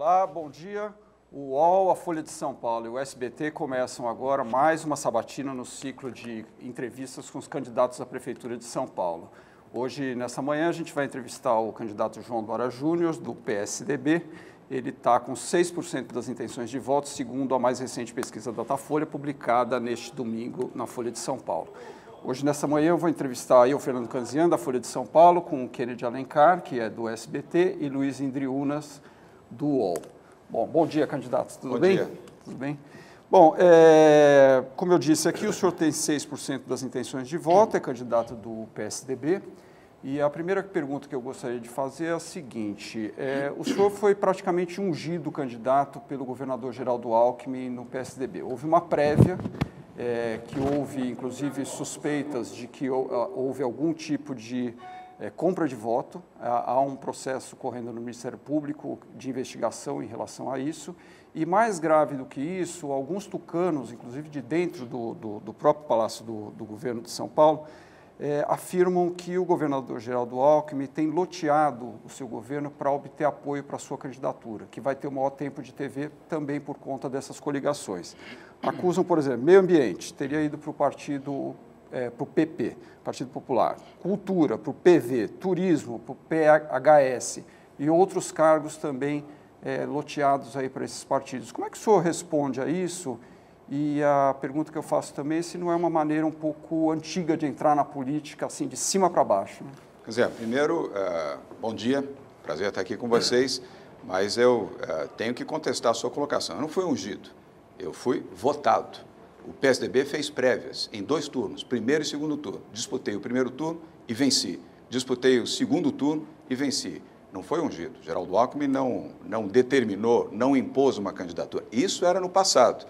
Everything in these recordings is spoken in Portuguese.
Olá, bom dia. O UOL, a Folha de São Paulo e o SBT começam agora mais uma sabatina no ciclo de entrevistas com os candidatos à Prefeitura de São Paulo. Hoje, nessa manhã, a gente vai entrevistar o candidato João Dória Júnior, do PSDB. Ele está com 6% das intenções de voto, segundo a mais recente pesquisa da Datafolha, publicada neste domingo na Folha de São Paulo. Hoje, nessa manhã, eu vou entrevistar aí o Fernando Canzian, da Folha de São Paulo, com o Kennedy Alencar, que é do SBT, e Luiz Indriunas, do UOL. Bom dia, candidatos. Tudo bem? Bom dia. Tudo bem? Bom, como eu disse aqui, o senhor tem 6% das intenções de voto, é candidato do PSDB. E a primeira pergunta que eu gostaria de fazer é a seguinte: o senhor foi praticamente ungido candidato pelo governador Geraldo Alckmin no PSDB. Houve uma prévia, que houve, inclusive, suspeitas de que houve algum tipo de compra de voto. Há um processo correndo no Ministério Público de investigação em relação a isso. E mais grave do que isso, alguns tucanos, inclusive de dentro do próprio Palácio do Governo de São Paulo, afirmam que o governador Geraldo Alckmin tem loteado o seu governo para obter apoio para a sua candidatura, que vai ter o maior tempo de TV também por conta dessas coligações. Acusam, por exemplo, meio ambiente, teria ido para o partido, para o PP, Partido Popular, cultura, para o PV, turismo, para o PHS e outros cargos também loteados aí para esses partidos. Como é que o senhor responde a isso? E a pergunta que eu faço também é se não é uma maneira um pouco antiga de entrar na política, assim, de cima para baixo. Né? Quer dizer, primeiro, bom dia, prazer estar aqui com vocês, mas eu tenho que contestar a sua colocação. Eu não fui ungido, eu fui votado. O PSDB fez prévias em 2 turnos, primeiro e segundo turno. Disputei o primeiro turno e venci. Disputei o segundo turno e venci. Não foi ungido. Geraldo Alckmin não determinou, não impôs uma candidatura. Isso era no passado.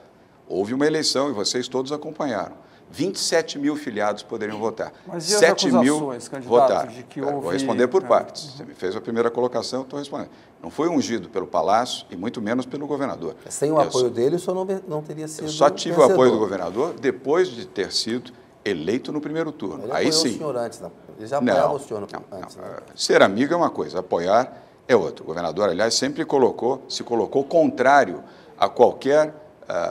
Houve uma eleição e vocês todos acompanharam. 27 mil filiados poderiam votar. Mas 7 mil votaram. De que houve... Vou responder por partes. Você me fez a primeira colocação, estou respondendo. Não foi ungido pelo Palácio e muito menos pelo governador. Sem o apoio dele, o senhor não teria sido Eu só tive vencedor. o apoio do governador depois de ter sido eleito no primeiro turno. Ele Aí apoiou sim. o senhor antes, não. Ele já apoiava o senhor antes. Não. Ser amigo é uma coisa, apoiar é outra. O governador, aliás, sempre se colocou contrário a qualquer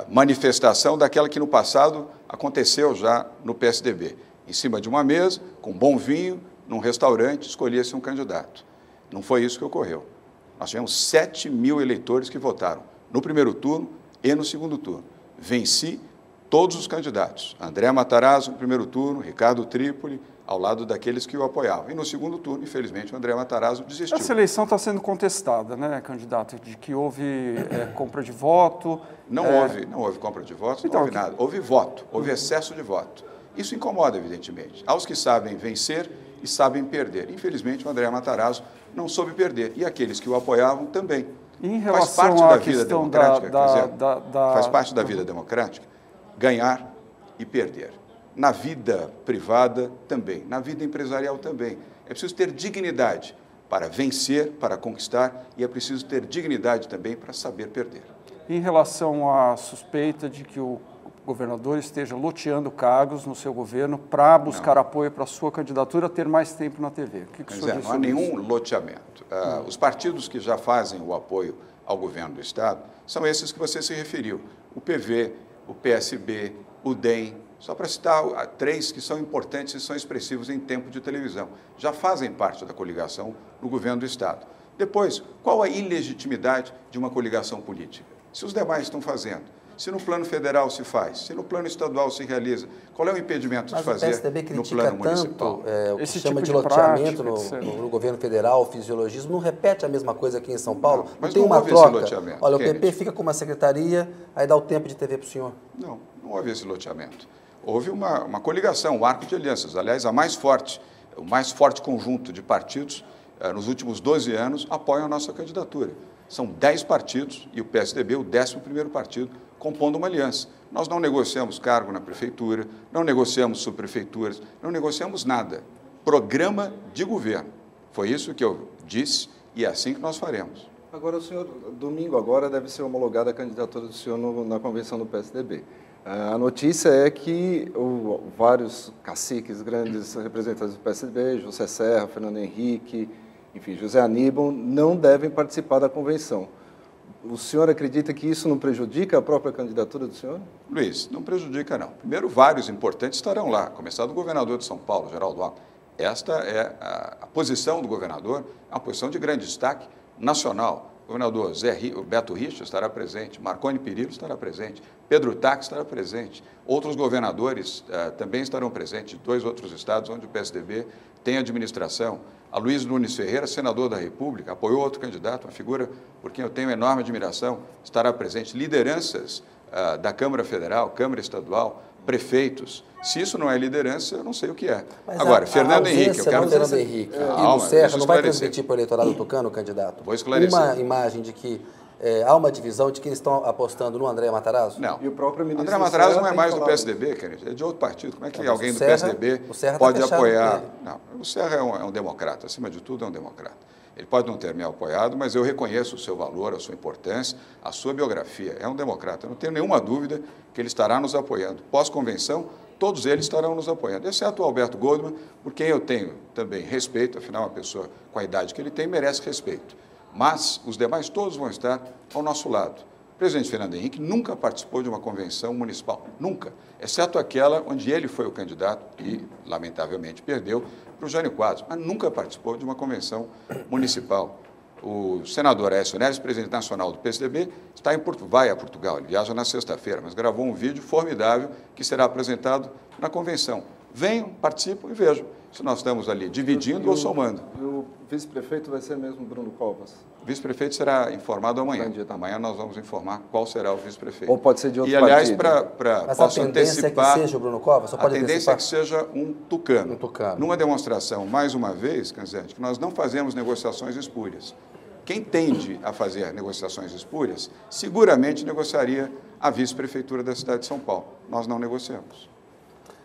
manifestação daquela que no passado aconteceu já no PSDB. Em cima de uma mesa, com bom vinho, num restaurante, escolhia-se um candidato. Não foi isso que ocorreu. Nós tivemos 7 mil eleitores que votaram no primeiro turno e no segundo turno. Venci todos os candidatos. André Matarazzo no primeiro turno, Ricardo Trípoli, ao lado daqueles que o apoiavam. E no segundo turno, infelizmente, o André Matarazzo desistiu. Essa eleição está sendo contestada, né, candidato? De que houve compra de voto. Não houve compra de votos, Então, não houve nada. Houve voto, houve excesso de voto. Isso incomoda, evidentemente, aos que sabem vencer e sabem perder. Infelizmente, o André Matarazzo não soube perder. E aqueles que o apoiavam também. Em Faz relação parte à da vida questão democrática, faz parte da Uhum. vida democrática ganhar e perder. Na vida privada também, na vida empresarial também. É preciso ter dignidade para vencer, para conquistar, e é preciso ter dignidade também para saber perder. Em relação à suspeita de que o governador esteja loteando cargos no seu governo para buscar apoio para a sua candidatura, ter mais tempo na TV. O que o senhor diz Não há sobre nenhum isso? loteamento. Os partidos que já fazem o apoio ao governo do Estado são esses que você se referiu. O PV, o PSB, o DEM, só para citar 3 que são importantes e são expressivos em tempo de televisão. Já fazem parte da coligação no governo do Estado. Depois, qual a ilegitimidade de uma coligação política? Se os demais estão fazendo, se no plano federal se faz, se no plano estadual se realiza, qual é o impedimento de fazer no plano municipal? O que Esse chama tipo de de loteamento prática, no governo federal, o fisiologismo, não repete a mesma coisa aqui em São Paulo? Mas tem não uma houve esse troca? loteamento, Olha, o Kennedy. PP fica com uma secretaria, aí dá o tempo de TV para o senhor. Não houve esse loteamento. Houve uma coligação, um arco de alianças, aliás, o mais forte conjunto de partidos nos últimos 12 anos apoiam a nossa candidatura. São 10 partidos e o PSDB, o 11º partido, compondo uma aliança. Nós não negociamos cargo na prefeitura, não negociamos subprefeituras, não negociamos nada. Programa de governo. Foi isso que eu disse e é assim que nós faremos. Agora, o senhor, domingo agora, deve ser homologada a candidatura do senhor na convenção do PSDB. A notícia é que vários caciques, grandes representantes do PSDB, José Serra, Fernando Henrique, enfim, José Aníbal, não devem participar da convenção. O senhor acredita que isso não prejudica a própria candidatura do senhor? Luiz, não prejudica, não. Primeiro, vários importantes estarão lá, a começar do governador de São Paulo, Geraldo Alckmin. Esta é a posição do governador, é uma posição de grande destaque nacional. O governador Beto Richa estará presente, Marconi Perillo estará presente, Pedro Tax estará presente, outros governadores também estarão presentes, 2 outros estados onde o PSDB tem administração. A Luiz Nunes Ferreira, senador da República, apoiou outro candidato, uma figura por quem eu tenho enorme admiração, estará presente. Lideranças da Câmara Federal, Câmara Estadual, prefeitos. Se isso não é liderança, eu não sei o que é. Mas agora, Fernando Henrique, eu quero... Fernando Henrique e do Serra não vai transmitir para o eleitorado tucano, candidato? Vou esclarecer. Uma imagem de que há uma divisão de que eles estão apostando no André Matarazzo? Não. E o próprio ministro André Matarazzo não é mais do falado. PSDB, querido, é de outro partido. Como é que Mas alguém o do Serra- PSDB o Serra pode tá fechado apoiar? com ele. Não, o Serra é um democrata, acima de tudo é um democrata. Ele pode não ter me apoiado, mas eu reconheço o seu valor, a sua importância, a sua biografia. É um democrata. Eu não tenho nenhuma dúvida que ele estará nos apoiando. Pós-convenção, todos eles estarão nos apoiando, exceto o Alberto Goldman, por quem eu tenho também respeito, afinal, uma pessoa com a idade que ele tem merece respeito. Mas os demais todos vão estar ao nosso lado. O presidente Fernando Henrique nunca participou de uma convenção municipal, nunca, exceto aquela onde ele foi o candidato e, lamentavelmente, perdeu para o Jânio Quadros, mas nunca participou de uma convenção municipal. O senador Aécio Neves, presidente nacional do PSDB, vai a Portugal, ele viaja na sexta-feira, mas gravou um vídeo formidável que será apresentado na convenção. Venham, participem e vejam se nós estamos ali dividindo ou somando. E o vice-prefeito vai ser mesmo Bruno Covas? O vice-prefeito será informado amanhã. Entendi, tá. Amanhã nós vamos informar qual será o vice-prefeito. Ou pode ser de outro partido. E, aliás, Mas posso a tendência antecipar... é que seja o Bruno Covas? Só A pode tendência é antecipar? que seja um tucano. Um tucano. Numa demonstração, mais uma vez, Canzete, que nós não fazemos negociações espúrias. Quem tende a fazer negociações espúrias, seguramente negociaria a vice-prefeitura da cidade de São Paulo. Nós não negociamos.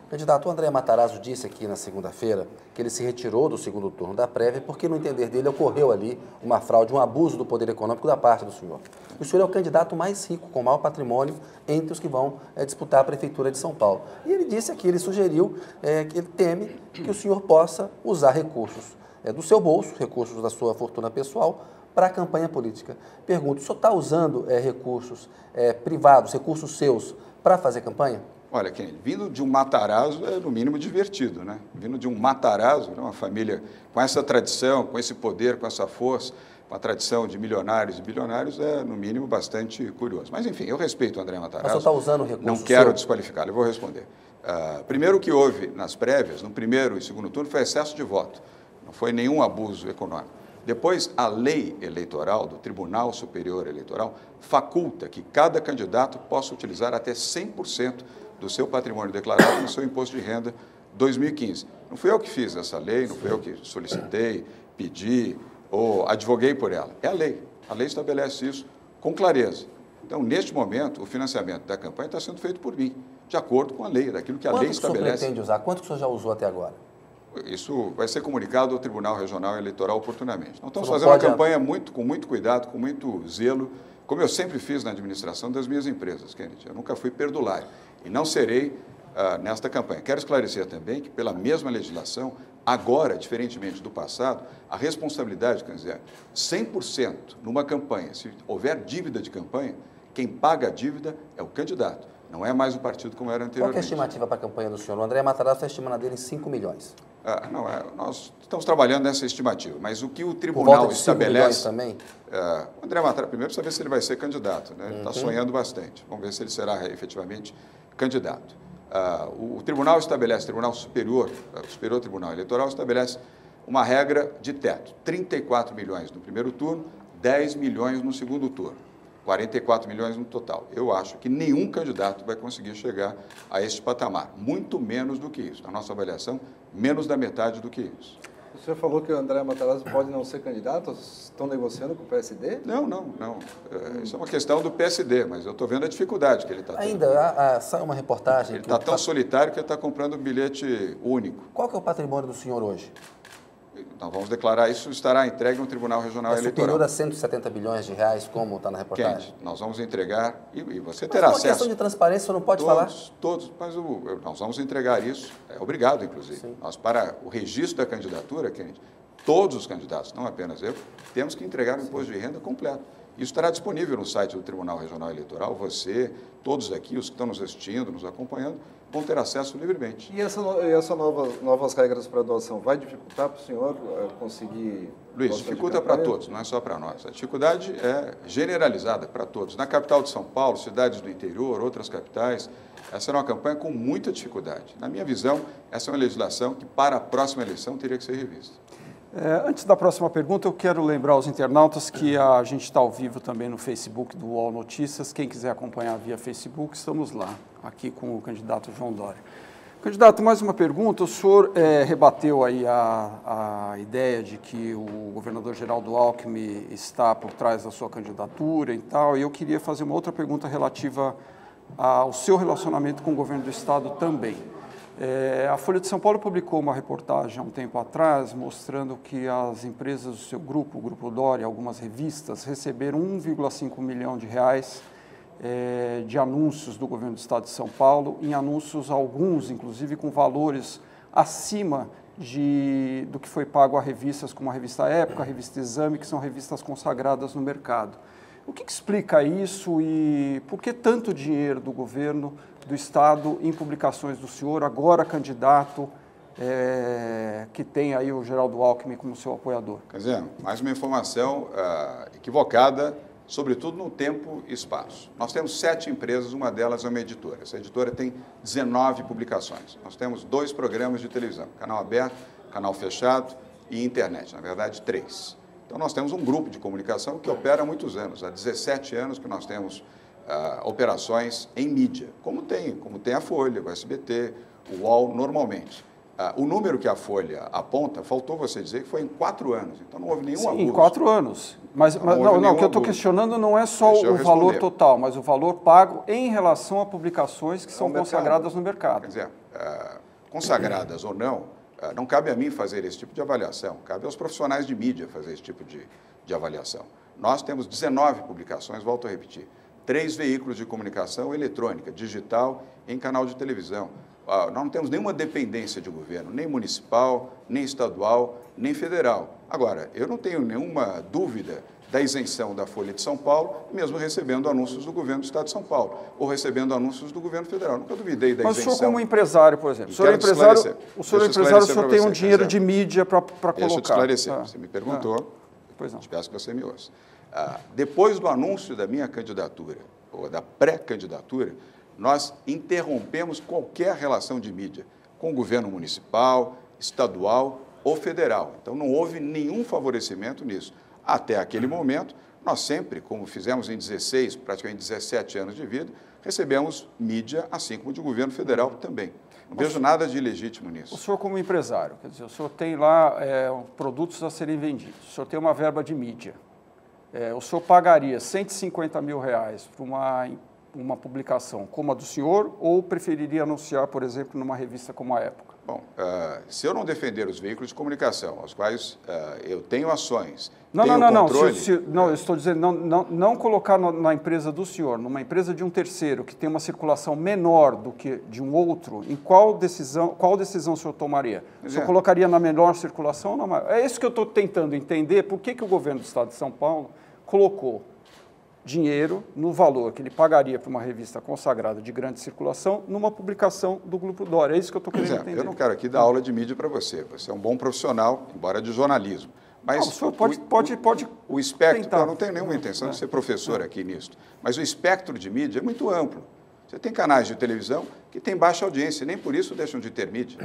Candidato, o André Matarazzo disse aqui na segunda-feira que ele se retirou do segundo turno da prévia porque, no entender dele, ocorreu ali uma fraude, um abuso do poder econômico da parte do senhor. O senhor é o candidato mais rico, com maior patrimônio, entre os que vão disputar a Prefeitura de São Paulo. E ele disse aqui, ele sugeriu que ele teme que o senhor possa usar recursos do seu bolso, recursos da sua fortuna pessoal, para a campanha política. Pergunto, o senhor está usando recursos privados, recursos seus, para fazer campanha? Olha, Kennedy, vindo de um Matarazzo é no mínimo divertido, né? Vindo de um Matarazzo, uma família com essa tradição, com esse poder, com essa força, com a tradição de milionários e bilionários, é no mínimo bastante curioso. Mas, enfim, eu respeito o André Matarazzo. Mas o senhor está usando recursos Não quero seu? desqualificá-lo, eu vou responder. Primeiro, o que houve nas prévias, no primeiro e segundo turno, foi excesso de voto. Não foi nenhum abuso econômico. Depois, a lei eleitoral do Tribunal Superior Eleitoral faculta que cada candidato possa utilizar até 100% do seu patrimônio declarado no seu imposto de renda 2015. Não fui eu que fiz essa lei, não fui eu que solicitei, pedi ou advoguei por ela. É a lei. A lei estabelece isso com clareza. Então, neste momento, o financiamento da campanha está sendo feito por mim, de acordo com a lei, daquilo que a lei estabelece. Quanto o senhor pretende usar? Quanto que o senhor já usou até agora? Isso vai ser comunicado ao Tribunal Regional Eleitoral oportunamente. Nós estamos Você não fazendo uma pode- campanha com muito cuidado, com muito zelo, como eu sempre fiz na administração das minhas empresas, Kennedy. Eu nunca fui perdulário e não serei nesta campanha. Quero esclarecer também que, pela mesma legislação, agora, diferentemente do passado, a responsabilidade, quer dizer, 100% numa campanha, se houver dívida de campanha, quem paga a dívida é o candidato, não é mais o partido como era Qual que é a anteriormente. estimativa para a campanha do senhor? O André Matarazzo está estimando a dele em 5 milhões. Nós estamos trabalhando nessa estimativa, mas o que o Por tribunal volta de 5 milhões estabelece... também? O André Matarazzo, primeiro, precisa ver se ele vai ser candidato, né? Ele está sonhando bastante. Vamos ver se ele será efetivamente candidato. O tribunal estabelece, o Tribunal Superior, o Superior Tribunal Eleitoral estabelece uma regra de teto, 34 milhões no primeiro turno, 10 milhões no segundo turno, 44 milhões no total. Eu acho que nenhum candidato vai conseguir chegar a este patamar, muito menos do que isso. Na nossa avaliação, menos da metade do que isso. O senhor falou que o André Matarazzo pode não ser candidato? Estão negociando com o PSD? Não. Isso é uma questão do PSD, mas eu estou vendo a dificuldade que ele está tendo. Ainda sai uma reportagem... Ele que está o tão solitário que ele está comprando um bilhete único. Qual que é o patrimônio do senhor hoje? Nós vamos declarar isso, estará entregue no Tribunal Regional É superior Eleitoral. a 170 bilhões de reais, como está na reportagem? Quente, nós vamos entregar e você Mas terá por uma acesso. questão de transparência, o senhor não pode falar? Todos, mas nós vamos entregar isso, obrigado, inclusive. Sim. Nós, para o registro da candidatura, Kennedy, todos os candidatos, não apenas eu, temos que entregar o imposto de renda completo. Isso estará disponível no site do Tribunal Regional Eleitoral. Você, todos aqui, os que estão nos assistindo, nos acompanhando, vão ter acesso livremente. E essas novas regras para doação vai dificultar para o senhor conseguir... Luiz, dificulta para todos, não é só para nós. A dificuldade é generalizada para todos. Na capital de São Paulo, cidades do interior, outras capitais, essa era uma campanha com muita dificuldade. Na minha visão, essa é uma legislação que, para a próxima eleição, teria que ser revista. Antes da próxima pergunta, eu quero lembrar aos internautas que a gente está ao vivo também no Facebook do UOL Notícias. Quem quiser acompanhar via Facebook, estamos lá, aqui com o candidato João Dória. Candidato, mais uma pergunta. O senhor rebateu aí a ideia de que o governador Geraldo Alckmin está por trás da sua candidatura e tal, e eu queria fazer uma outra pergunta relativa ao seu relacionamento com o governo do Estado também. A Folha de São Paulo publicou uma reportagem há um tempo atrás mostrando que as empresas do seu grupo, o Grupo Dória, algumas revistas, receberam 1,5 milhão de reais de anúncios do governo do Estado de São Paulo, em anúncios alguns, inclusive, com valores acima do que foi pago a revistas como a Revista Época, a Revista Exame, que são revistas consagradas no mercado. O que explica isso e por que tanto dinheiro do governo do Estado em publicações do senhor, agora candidato, que tem aí o Geraldo Alckmin como seu apoiador? Quer dizer, mais uma informação equivocada, sobretudo no tempo e espaço. Nós temos 7 empresas, uma delas é uma editora. Essa editora tem 19 publicações. Nós temos 2 programas de televisão, canal aberto, canal fechado e internet, na verdade 3. Então, nós temos um grupo de comunicação que opera há muitos anos. Há 17 anos que nós temos operações em mídia, como tem a Folha, o SBT, o UOL, normalmente. O número que a Folha aponta, faltou você dizer que foi em 4 anos. Então, não houve nenhum abuso. Em 4 anos. Mas o que eu estou questionando não é só o valor total, mas o valor pago em relação a publicações que são consagradas no mercado. Quer dizer, consagradas ou não, não cabe a mim fazer esse tipo de avaliação, cabe aos profissionais de mídia fazer esse tipo de avaliação. Nós temos 19 publicações, volto a repetir, 3 veículos de comunicação eletrônica, digital, em canal de televisão. Nós não temos nenhuma dependência de governo, nem municipal, nem estadual, nem federal. Agora, eu não tenho nenhuma dúvida da isenção da Folha de São Paulo, mesmo recebendo anúncios do governo do Estado de São Paulo, ou recebendo anúncios do governo federal. Nunca duvidei da isenção. Mas o senhor como empresário, por exemplo, o senhor tem um dinheiro de mídia para colocar. Deixa eu te esclarecer. Você me perguntou, pois não. Peço que você me ouça. Depois do anúncio da minha candidatura, ou da pré-candidatura, nós interrompemos qualquer relação de mídia com o governo municipal, estadual ou federal. Então, não houve nenhum favorecimento nisso. Até aquele momento, nós sempre, como fizemos em 16, praticamente 17 anos de vida, recebemos mídia, assim como de governo federal também. Não vejo nada de ilegítimo nisso. O senhor como empresário, quer dizer, o senhor tem lá produtos a serem vendidos, o senhor tem uma verba de mídia. O senhor pagaria 150 mil reais para uma publicação como a do senhor ou preferiria anunciar, por exemplo, numa revista como a Época? Bom, se eu não defender os veículos de comunicação, aos quais eu tenho ações, não, controle... eu estou dizendo, não colocar na empresa do senhor, numa empresa de um terceiro, que tem uma circulação menor do que de um outro, em qual decisão o senhor tomaria? O senhor colocaria na menor circulação ou na maior? É isso que eu estou tentando entender, por que o governo do Estado de São Paulo colocou dinheiro no valor que ele pagaria para uma revista consagrada de grande circulação numa publicação do Grupo Dória. É isso que eu estou querendo entender. Eu não quero aqui dar aula de mídia para você. Você é um bom profissional, embora de jornalismo. Mas o senhor pode o espectro, tentar. Eu não tenho nenhuma intenção de ser professor aqui nisso, mas o espectro de mídia é muito amplo. Você tem canais de televisão que têm baixa audiência, nem por isso deixam de ter mídia.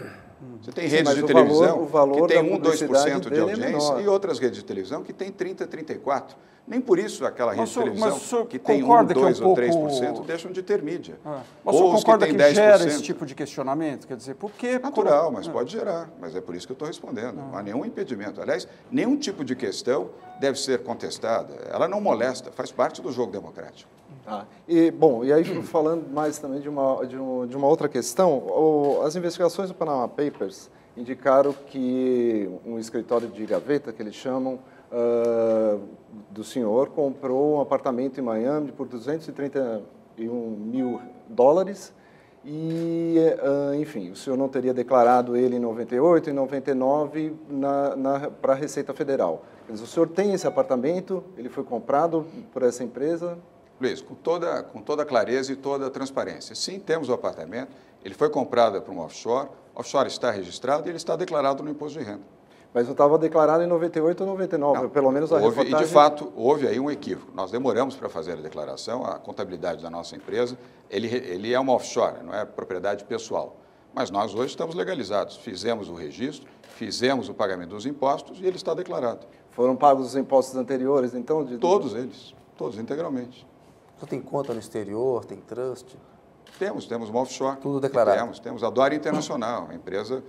Você tem redes de televisão que têm 1, 2% de audiência e outras redes de televisão que têm 30, 34%. Nem por isso aquela rede de televisão que tem 1, 2 ou 3% deixam de ter mídia. Mas o senhor concorda que gera esse tipo de questionamento? Quer dizer, por que... Natural, mas pode gerar. Mas é por isso que eu estou respondendo. Não há nenhum impedimento. Aliás, nenhum tipo de questão deve ser contestada. Ela não molesta, faz parte do jogo democrático. E aí falando mais também de uma outra questão, as investigações do Panama Papers indicaram que um escritório de gaveta, que eles chamam, do senhor, comprou um apartamento em Miami por $231 mil e, enfim, o senhor não teria declarado ele em 98, em 99 para a Receita Federal. Mas o senhor tem esse apartamento, ele foi comprado por essa empresa? Luiz, com toda clareza e toda transparência. Sim, temos o apartamento, ele foi comprado para um offshore, o offshore está registrado e ele está declarado no imposto de renda. Mas não estava declarado em 98 ou 99, não, pelo menos a reportagem... E, de fato, houve aí um equívoco. Nós demoramos para fazer a declaração, a contabilidade da nossa empresa, ele é uma offshore, não é propriedade pessoal. Mas nós hoje estamos legalizados, fizemos o registro, fizemos o pagamento dos impostos e ele está declarado. Foram pagos os impostos anteriores, então? Todos eles, todos integralmente. Você tem conta no exterior, tem trust? Temos uma offshore. Tudo declarado. Temos a Dora Internacional, uma empresa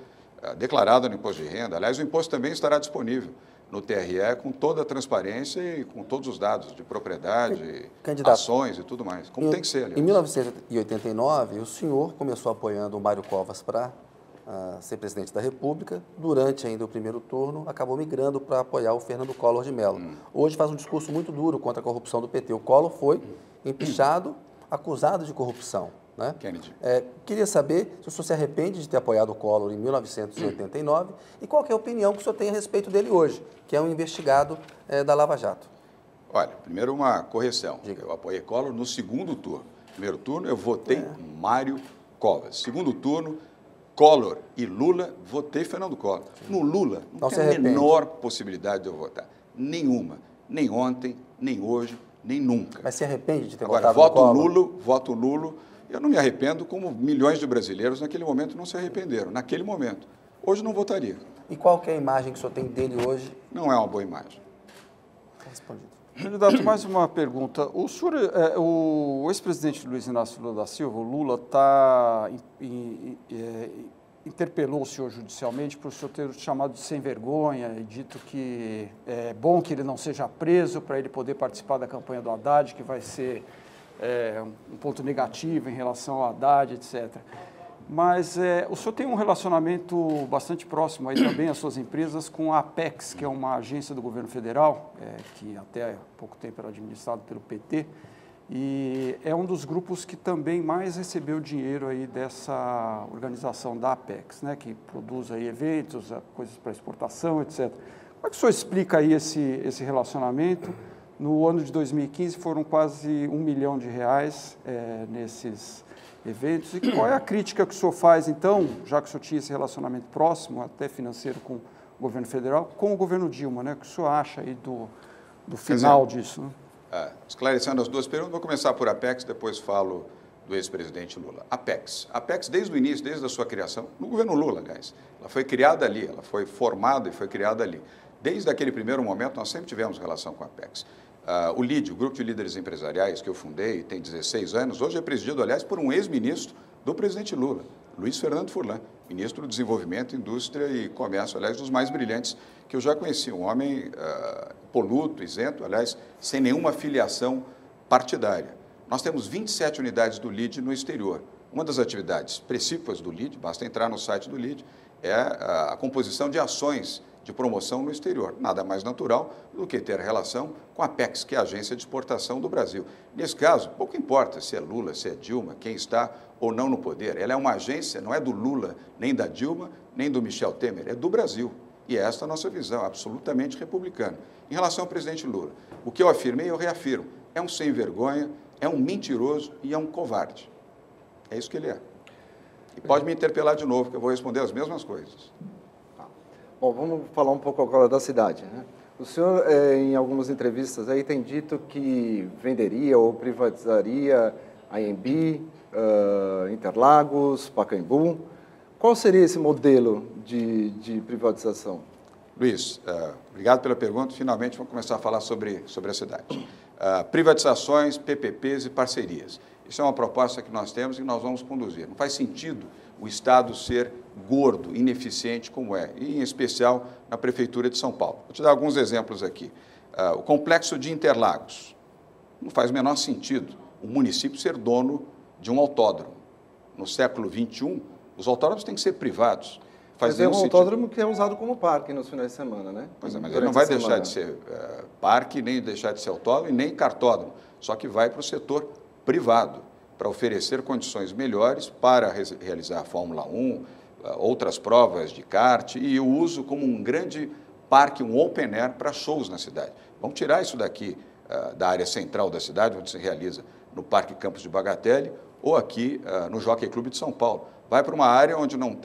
declarada no imposto de renda. Aliás, o imposto também estará disponível no TRE com toda a transparência e com todos os dados de propriedade, ações e tudo mais, como tem que ser. Aliás. Em 1989, o senhor começou apoiando o Mário Covas para ser presidente da República. Durante ainda o primeiro turno, acabou migrando para apoiar o Fernando Collor de Mello. Hoje faz um discurso muito duro contra a corrupção do PT. O Collor foi empichado, acusado de corrupção. Né? Kennedy. Queria saber se o senhor se arrepende de ter apoiado o Collor em 1989 e qual que é a opinião que o senhor tem a respeito dele hoje, que é um investigado da Lava Jato. Olha, primeiro uma correção. Diga. Eu apoiei Collor no segundo turno. Primeiro turno eu votei Mário Covas. Segundo turno, Collor e Lula, votei Fernando Collor. No Lula, não tem a menor possibilidade de eu votar. Nenhuma. Nem ontem, nem hoje, nem nunca. Mas se arrepende de ter Agora, votado no Collor? Voto nulo. Eu não me arrependo, como milhões de brasileiros naquele momento não se arrependeram. Naquele momento. Hoje não votaria. E qual que é a imagem que o senhor tem dele hoje? Não é uma boa imagem. Respondido. Candidato, mais uma pergunta. O senhor, o ex-presidente Luiz Inácio Lula da Silva, o Lula, interpelou o senhor judicialmente por o senhor ter chamado de sem vergonha e dito que é bom que ele não seja preso para ele poder participar da campanha do Haddad, que vai ser um ponto negativo em relação ao Haddad, etc. Mas o senhor tem um relacionamento bastante próximo aí também, as suas empresas, com a Apex, que é uma agência do governo federal, que até há pouco tempo era administrado pelo PT, e é um dos grupos que também mais recebeu dinheiro aí dessa organização da Apex, né, que produz aí eventos, coisas para exportação, etc. Como é que o senhor explica aí esse relacionamento? No ano de 2015 foram quase R$1 milhão nesses eventos. E qual é a crítica que o senhor faz, então, já que o senhor tinha esse relacionamento próximo, até financeiro, com o governo federal, com o governo Dilma, né? O que o senhor acha aí do final disso? Né? Esclarecendo as duas perguntas, vou começar por Apex, depois falo do ex-presidente Lula. Apex, desde o início, desde a sua criação, no governo Lula, aliás, ela foi criada ali, ela foi formada e foi criada ali. Desde aquele primeiro momento, nós sempre tivemos relação com a Apex. O LID, o Grupo de Líderes Empresariais, que eu fundei, tem 16 anos, hoje é presidido, aliás, por um ex-ministro do presidente Lula, Luiz Fernando Furlan, ministro do Desenvolvimento, Indústria e Comércio, aliás, dos mais brilhantes que eu já conheci, um homem poluto, isento, aliás, sem nenhuma filiação partidária. Nós temos 27 unidades do LID no exterior. Uma das atividades precípuas do LID, basta entrar no site do LID, é a composição de ações de promoção no exterior. Nada mais natural do que ter relação com a Apex, que é a agência de exportação do Brasil. Nesse caso, pouco importa se é Lula, se é Dilma, quem está ou não no poder. Ela é uma agência, não é do Lula, nem da Dilma, nem do Michel Temer, é do Brasil. E é esta a nossa visão, absolutamente republicana. Em relação ao presidente Lula, o que eu afirmei, eu reafirmo. É um sem vergonha, é um mentiroso e é um covarde. É isso que ele é. E pode me interpelar de novo, que eu vou responder as mesmas coisas. Bom, vamos falar um pouco agora da cidade, né? O senhor, em algumas entrevistas aí, tem dito que venderia ou privatizaria a Anhembi, Interlagos, Pacaembu. Qual seria esse modelo de privatização? Luiz, obrigado pela pergunta. Finalmente vamos começar a falar sobre a cidade. Privatizações, PPPs e parcerias. Isso é uma proposta que nós temos e nós vamos conduzir. Não faz sentido o Estado ser gordo, ineficiente como é, e em especial na Prefeitura de São Paulo. Vou te dar alguns exemplos aqui. O complexo de Interlagos. Não faz o menor sentido o município ser dono de um autódromo. No século XXI, os autódromos têm que ser privados. Mas é um autódromo que é usado como parque nos finais de semana, né? Pois é, mas ele não vai deixar de ser parque, nem deixar de ser autódromo e nem cartódromo, só que vai para o setor privado. para oferecer condições melhores para realizar a Fórmula 1, outras provas de kart e o uso como um grande parque, um open air para shows na cidade. Vamos tirar isso daqui da área central da cidade, onde se realiza no Parque Campos de Bagatelle ou aqui no Jockey Clube de São Paulo. Vai para uma área onde não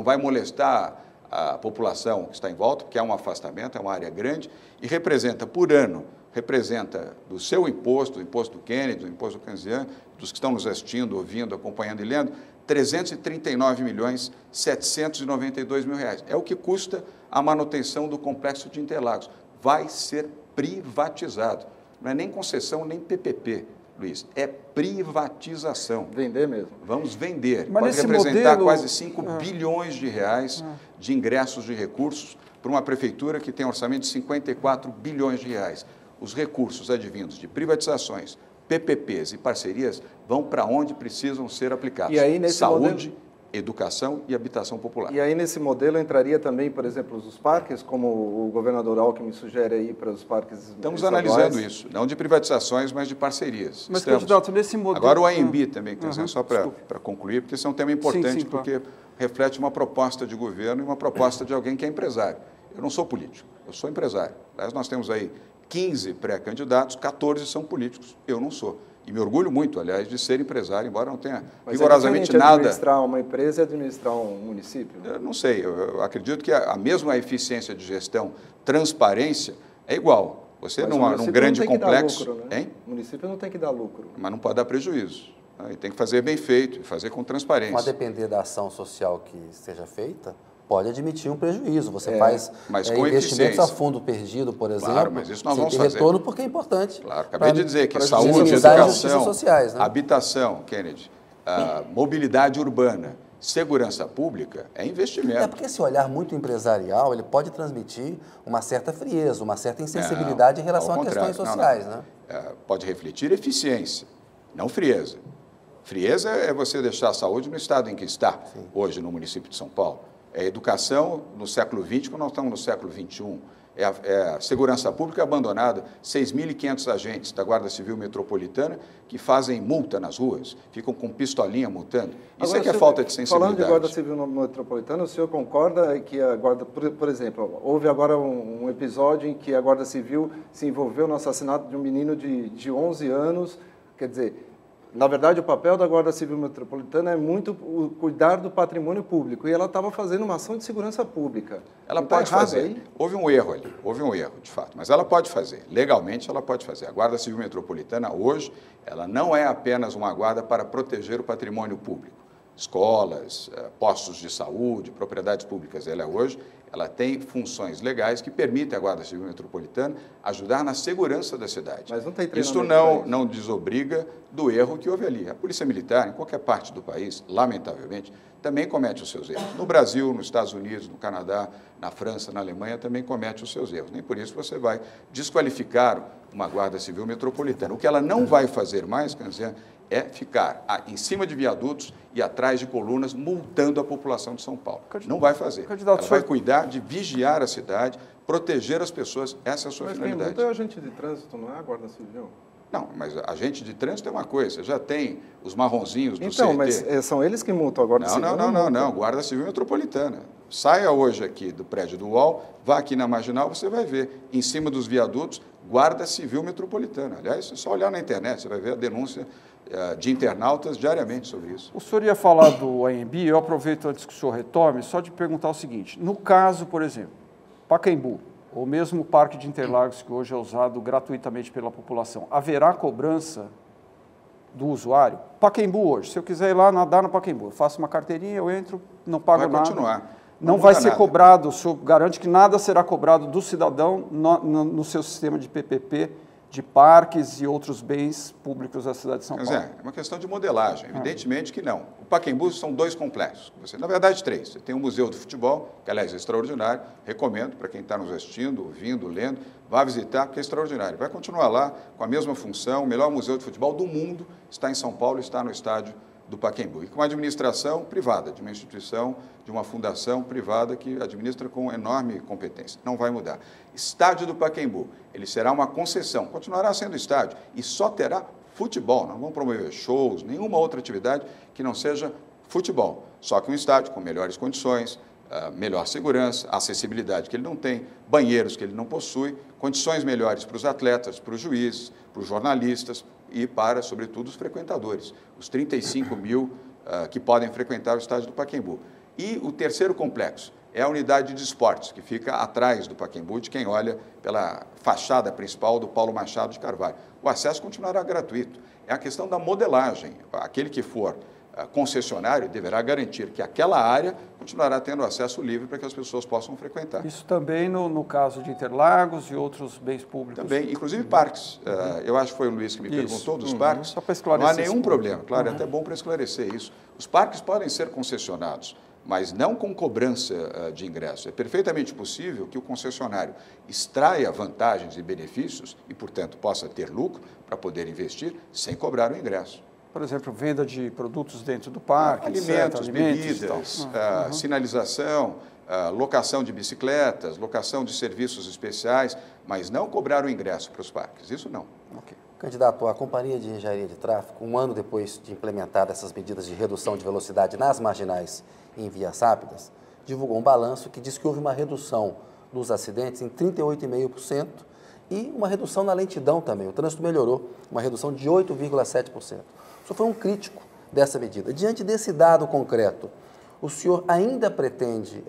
vai molestar a população que está em volta, porque há um afastamento, é uma área grande, e representa por ano, representa do seu imposto, do imposto do Kennedy, do imposto do Canzian, dos que estão nos assistindo, ouvindo, acompanhando e lendo, 339.792.000 reais. É o que custa a manutenção do complexo de Interlagos. Vai ser privatizado. Não é nem concessão, nem PPP, Luiz. É privatização. Vender mesmo. Vamos vender. Mas pode nesse representar modelo... quase 5 bilhões de reais de ingressos de recursos para uma prefeitura que tem um orçamento de 54 bilhões de reais. Os recursos advindos de privatizações, PPPs e parcerias vão para onde precisam ser aplicados. E aí, nesse saúde, educação e habitação popular. E aí, nesse modelo, entraria também, por exemplo, os parques, como o governador Alckmin sugere aí para os parques Estamos estaduais. analisando isso, não de privatizações, mas de parcerias. Mas, candidato, nesse modelo... Agora o AMB também, só para concluir, porque isso é um tema importante, sim, porque reflete uma proposta de governo e uma proposta de alguém que é empresário. Eu não sou político, eu sou empresário. Aliás, nós temos aí 15 pré-candidatos, 14 são políticos, eu não sou. E me orgulho muito, aliás, de ser empresário, embora não tenha rigorosamente nada... administrar uma empresa e administrar um município? Eu não sei, eu acredito que a mesma eficiência de gestão, transparência, é igual. Você num grande complexo... Lucro, né? O município não tem que dar lucro. Mas não pode dar prejuízo. Né? E tem que fazer bem feito, fazer com transparência. Mas depender da ação social que seja feita, pode admitir um prejuízo. Você faz investimentos a fundo perdido, por exemplo, claro, mas isso nós sem vamos ter fazer. retorno, porque é importante. Claro, acabei de dizer que saúde, minimizar as educação, sociais, né? habitação, Kennedy, mobilidade urbana, segurança pública é investimento. É porque esse olhar muito empresarial, ele pode transmitir uma certa frieza, uma certa insensibilidade em relação a questões sociais. Né? Pode refletir eficiência, não frieza. Frieza é você deixar a saúde no estado em que está hoje no município de São Paulo. É a educação no século XX, quando nós estamos no século XXI. É a segurança pública abandonada, 6.500 agentes da Guarda Civil Metropolitana que fazem multa nas ruas, ficam com pistolinha multando. Isso é que é falta de sensibilidade. Falando de Guarda Civil Metropolitana, o senhor concorda que a Guarda, por exemplo, houve agora um episódio em que a Guarda Civil se envolveu no assassinato de um menino de 11 anos, quer dizer... Na verdade, o papel da Guarda Civil Metropolitana é muito cuidar do patrimônio público. E ela estava fazendo uma ação de segurança pública. Ela pode fazer. Aí? Houve um erro ali, de fato. Mas ela pode fazer. Legalmente, ela pode fazer. A Guarda Civil Metropolitana, hoje, ela não é apenas uma guarda para proteger o patrimônio público. Escolas, postos de saúde, propriedades públicas. Ela tem funções legais que permitem à Guarda Civil Metropolitana ajudar na segurança da cidade. Mas não tem treinamento. Isso não desobriga do erro que houve ali. A Polícia Militar, em qualquer parte do país, lamentavelmente, também comete os seus erros. No Brasil, nos Estados Unidos, no Canadá, na França, na Alemanha, também comete os seus erros. Nem por isso você vai desqualificar uma Guarda Civil Metropolitana. O que ela não vai fazer mais, Canzian, é ficar em cima de viadutos e atrás de colunas multando a população de São Paulo. Não vai fazer. Ela vai cuidar de vigiar a cidade, proteger as pessoas. Essa é a sua finalidade. Mas quem multa é o agente de trânsito, não é a Guarda Civil? Não, mas agente de trânsito é uma coisa. Você já tem os marronzinhos do CT. Então, mas são eles que multam a Guarda Civil? Não. Guarda Civil Metropolitana. Saia hoje aqui do prédio do UOL, vá aqui na Marginal, você vai ver, em cima dos viadutos, Guarda Civil Metropolitana. Aliás, é só olhar na internet, você vai ver a denúncia de internautas diariamente sobre isso. O senhor ia falar do AMB, eu aproveito antes que o senhor retome, só de perguntar o seguinte, no caso, por exemplo, Pacaembu, ou mesmo o Parque de Interlagos, que hoje é usado gratuitamente pela população, haverá cobrança do usuário? Pacaembu hoje, se eu quiser ir lá nadar no Pacaembu, eu faço uma carteirinha, eu entro, não pago nada. Vai continuar. Não vai ser cobrado, o senhor garante que nada será cobrado do cidadão no seu sistema de PPP, de parques e outros bens públicos da cidade de São Paulo. É uma questão de modelagem, evidentemente que não. O Pacaembu são 2 complexos, na verdade 3. Você tem o Museu do Futebol, que aliás é extraordinário, recomendo para quem está nos assistindo, ouvindo, lendo, vá visitar, porque é extraordinário. Vai continuar lá com a mesma função, o melhor museu de futebol do mundo está em São Paulo, está no estádio do Pacaembu. E com uma administração privada, de uma instituição, de uma fundação privada que administra com enorme competência. Não vai mudar. Estádio do Pacaembu, ele será uma concessão, continuará sendo estádio e só terá futebol, não vamos promover shows, nenhuma outra atividade que não seja futebol. Só que um estádio com melhores condições, melhor segurança, acessibilidade que ele não tem, banheiros que ele não possui, condições melhores para os atletas, para os juízes, para os jornalistas e para, sobretudo, os frequentadores, os 35 mil que podem frequentar o estádio do Pacaembu. E o terceiro complexo é a unidade de esportes, que fica atrás do Pacaembu, de quem olha pela fachada principal do Paulo Machado de Carvalho. O acesso continuará gratuito. É a questão da modelagem. Aquele que for concessionário deverá garantir que aquela área continuará tendo acesso livre para que as pessoas possam frequentar. Isso também no caso de Interlagos e outros bens públicos? Também, inclusive parques. Eu acho que foi o Luiz que me perguntou dos parques. Só para esclarecer. Não há nenhum problema, claro, é até bom para esclarecer isso. Os parques podem ser concessionados, mas não com cobrança de ingresso. É perfeitamente possível que o concessionário extraia vantagens e benefícios e, portanto, possa ter lucro para poder investir sem cobrar o ingresso. Por exemplo, venda de produtos dentro do parque, alimentos, etc, bebidas, sinalização, locação de bicicletas, locação de serviços especiais, mas não cobrar o ingresso para os parques, isso não. Okay. Candidato, a Companhia de Engenharia de Tráfego, um ano depois de implementar essas medidas de redução de velocidade nas marginais e em vias rápidas, divulgou um balanço que diz que houve uma redução dos acidentes em 38,5% e uma redução na lentidão também. O trânsito melhorou, uma redução de 8,7%. O senhor foi um crítico dessa medida. Diante desse dado concreto, o senhor ainda pretende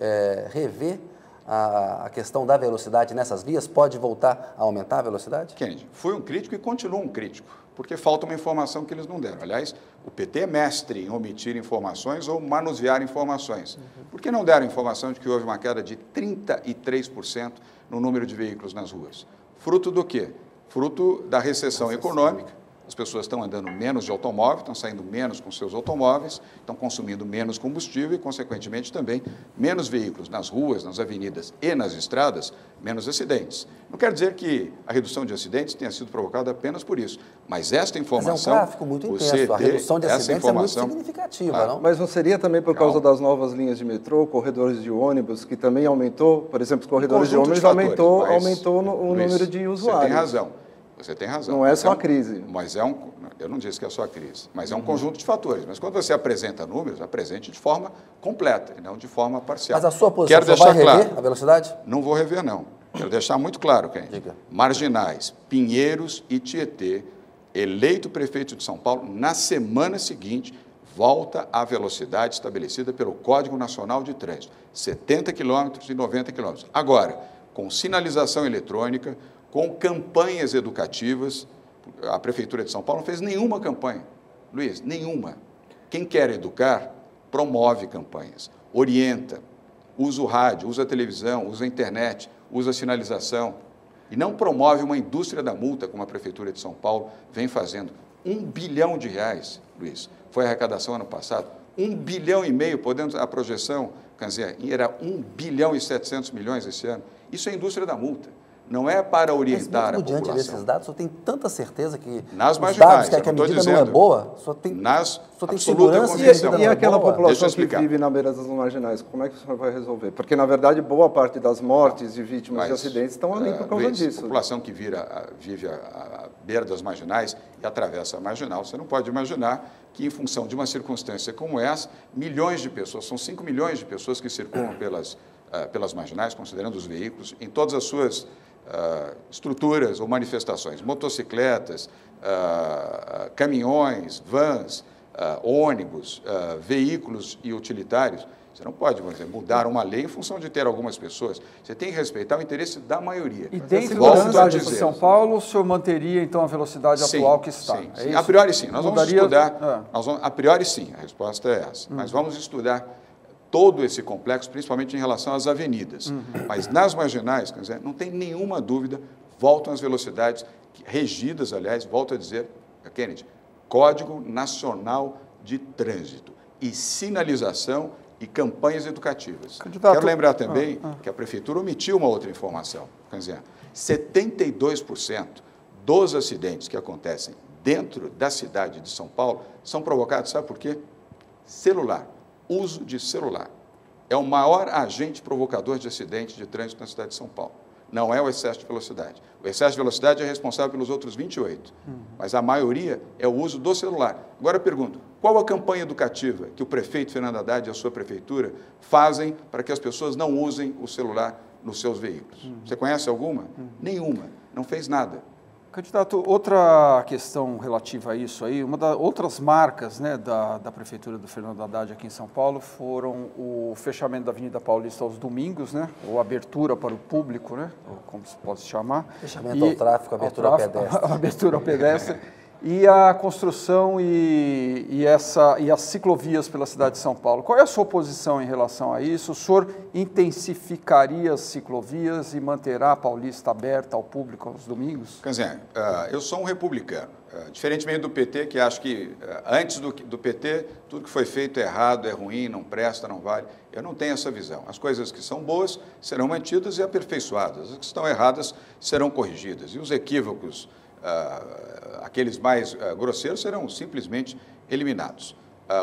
rever a questão da velocidade nessas vias? Pode voltar a aumentar a velocidade? Kennedy, fui um crítico e continuo um crítico, porque falta uma informação que eles não deram. Aliás, o PT é mestre em omitir informações ou manusear informações. Por que não deram informação de que houve uma queda de 33% no número de veículos nas ruas? Fruto do quê? Fruto da recessão econômica. As pessoas estão andando menos de automóvel, estão saindo menos com seus automóveis, estão consumindo menos combustível e, consequentemente, também menos veículos nas ruas, nas avenidas e nas estradas, menos acidentes. Não quer dizer que a redução de acidentes tenha sido provocada apenas por isso, mas esta informação... Mas é um gráfico muito intenso, a redução de acidentes é muito significativa, não? Mas não seria também por causa das novas linhas de metrô, corredores de ônibus, que também aumentou, por exemplo, os corredores de ônibus aumentou o número de usuários. Você tem razão. Você tem razão. Não é só a crise. Mas eu não disse que é só a crise, mas é um conjunto de fatores. Mas quando você apresenta números, apresente de forma completa e não de forma parcial. Mas a sua posição, você vai rever a velocidade? Não vou rever, não. Quero deixar muito claro, Kennedy. Marginais, Pinheiros e Tietê, eleito prefeito de São Paulo, na semana seguinte, volta à velocidade estabelecida pelo Código Nacional de Trânsito, 70 km e 90 km. Agora, com sinalização eletrônica, com campanhas educativas. A Prefeitura de São Paulo não fez nenhuma campanha. Luiz, nenhuma. Quem quer educar, promove campanhas, orienta, usa o rádio, usa a televisão, usa a internet, usa a sinalização. E não promove uma indústria da multa, como a Prefeitura de São Paulo vem fazendo. R$1 bilhão, Luiz, foi a arrecadação ano passado. 1,5 bilhão, podemos, a projeção, Kanzé, era 1 bilhão e 700 milhões esse ano. Isso é a indústria da multa. Não é para orientar a população. Diante desses dados, o senhor tem tanta certeza que nas marginais, que a medida não é boa? O senhor tem segurança e aquela população que vive na beira das marginais, como é que o senhor vai resolver? Porque, na verdade, boa parte das mortes e vítimas de acidentes estão ali por causa disso. A população que vive à beira das marginais e atravessa a marginal, você não pode imaginar que, em função de uma circunstância como essa, milhões de pessoas, são 5 milhões de pessoas que circulam pelas marginais, considerando os veículos, em todas as suas estruturas ou manifestações, motocicletas, caminhões, vans, ônibus, veículos e utilitários. Você não pode, por exemplo, mudar uma lei em função de ter algumas pessoas. Você tem que respeitar o interesse da maioria. E dentro da cidade de São Paulo, o senhor manteria, então, a velocidade atual que está? Sim, sim. A priori, sim. Nós vamos estudar... A priori, sim. A resposta é essa. Mas vamos estudar todo esse complexo, principalmente em relação às avenidas. Mas nas marginais, quer dizer, não tem nenhuma dúvida, voltam as velocidades regidas, aliás, volto a dizer, Kennedy, Código Nacional de Trânsito e sinalização e campanhas educativas. Candidato, quero lembrar também que a Prefeitura omitiu uma outra informação. Quer dizer, 72% dos acidentes que acontecem dentro da cidade de São Paulo são provocados, sabe por quê? Celular. Uso de celular. É o maior agente provocador de acidentes de trânsito na cidade de São Paulo. não é o excesso de velocidade. O excesso de velocidade é responsável pelos outros 28, mas a maioria é o uso do celular. Agora eu pergunto, qual a campanha educativa que o prefeito Fernando Haddad e a sua prefeitura fazem para que as pessoas não usem o celular nos seus veículos? Você conhece alguma? Nenhuma, não fez nada. Candidato, outra questão relativa a isso aí, uma das outras marcas, né, da Prefeitura do Fernando Haddad aqui em São Paulo foram o fechamento da Avenida Paulista aos domingos, né, ou abertura para o público, né, ou como se pode chamar. Fechamento ao tráfego, abertura ao pedestre. Abertura ao pedestre. E a construção e as ciclovias pela cidade de São Paulo. Qual é a sua posição em relação a isso? O senhor intensificaria as ciclovias e manterá a Paulista aberta ao público aos domingos? Canzinha, eu sou um republicano, diferentemente do PT, que acho que antes do PT, tudo que foi feito é errado, é ruim, não presta, não vale. Eu não tenho essa visão. As coisas que são boas serão mantidas e aperfeiçoadas, as que estão erradas serão corrigidas. E os equívocos, aqueles mais grosseiros, serão simplesmente eliminados.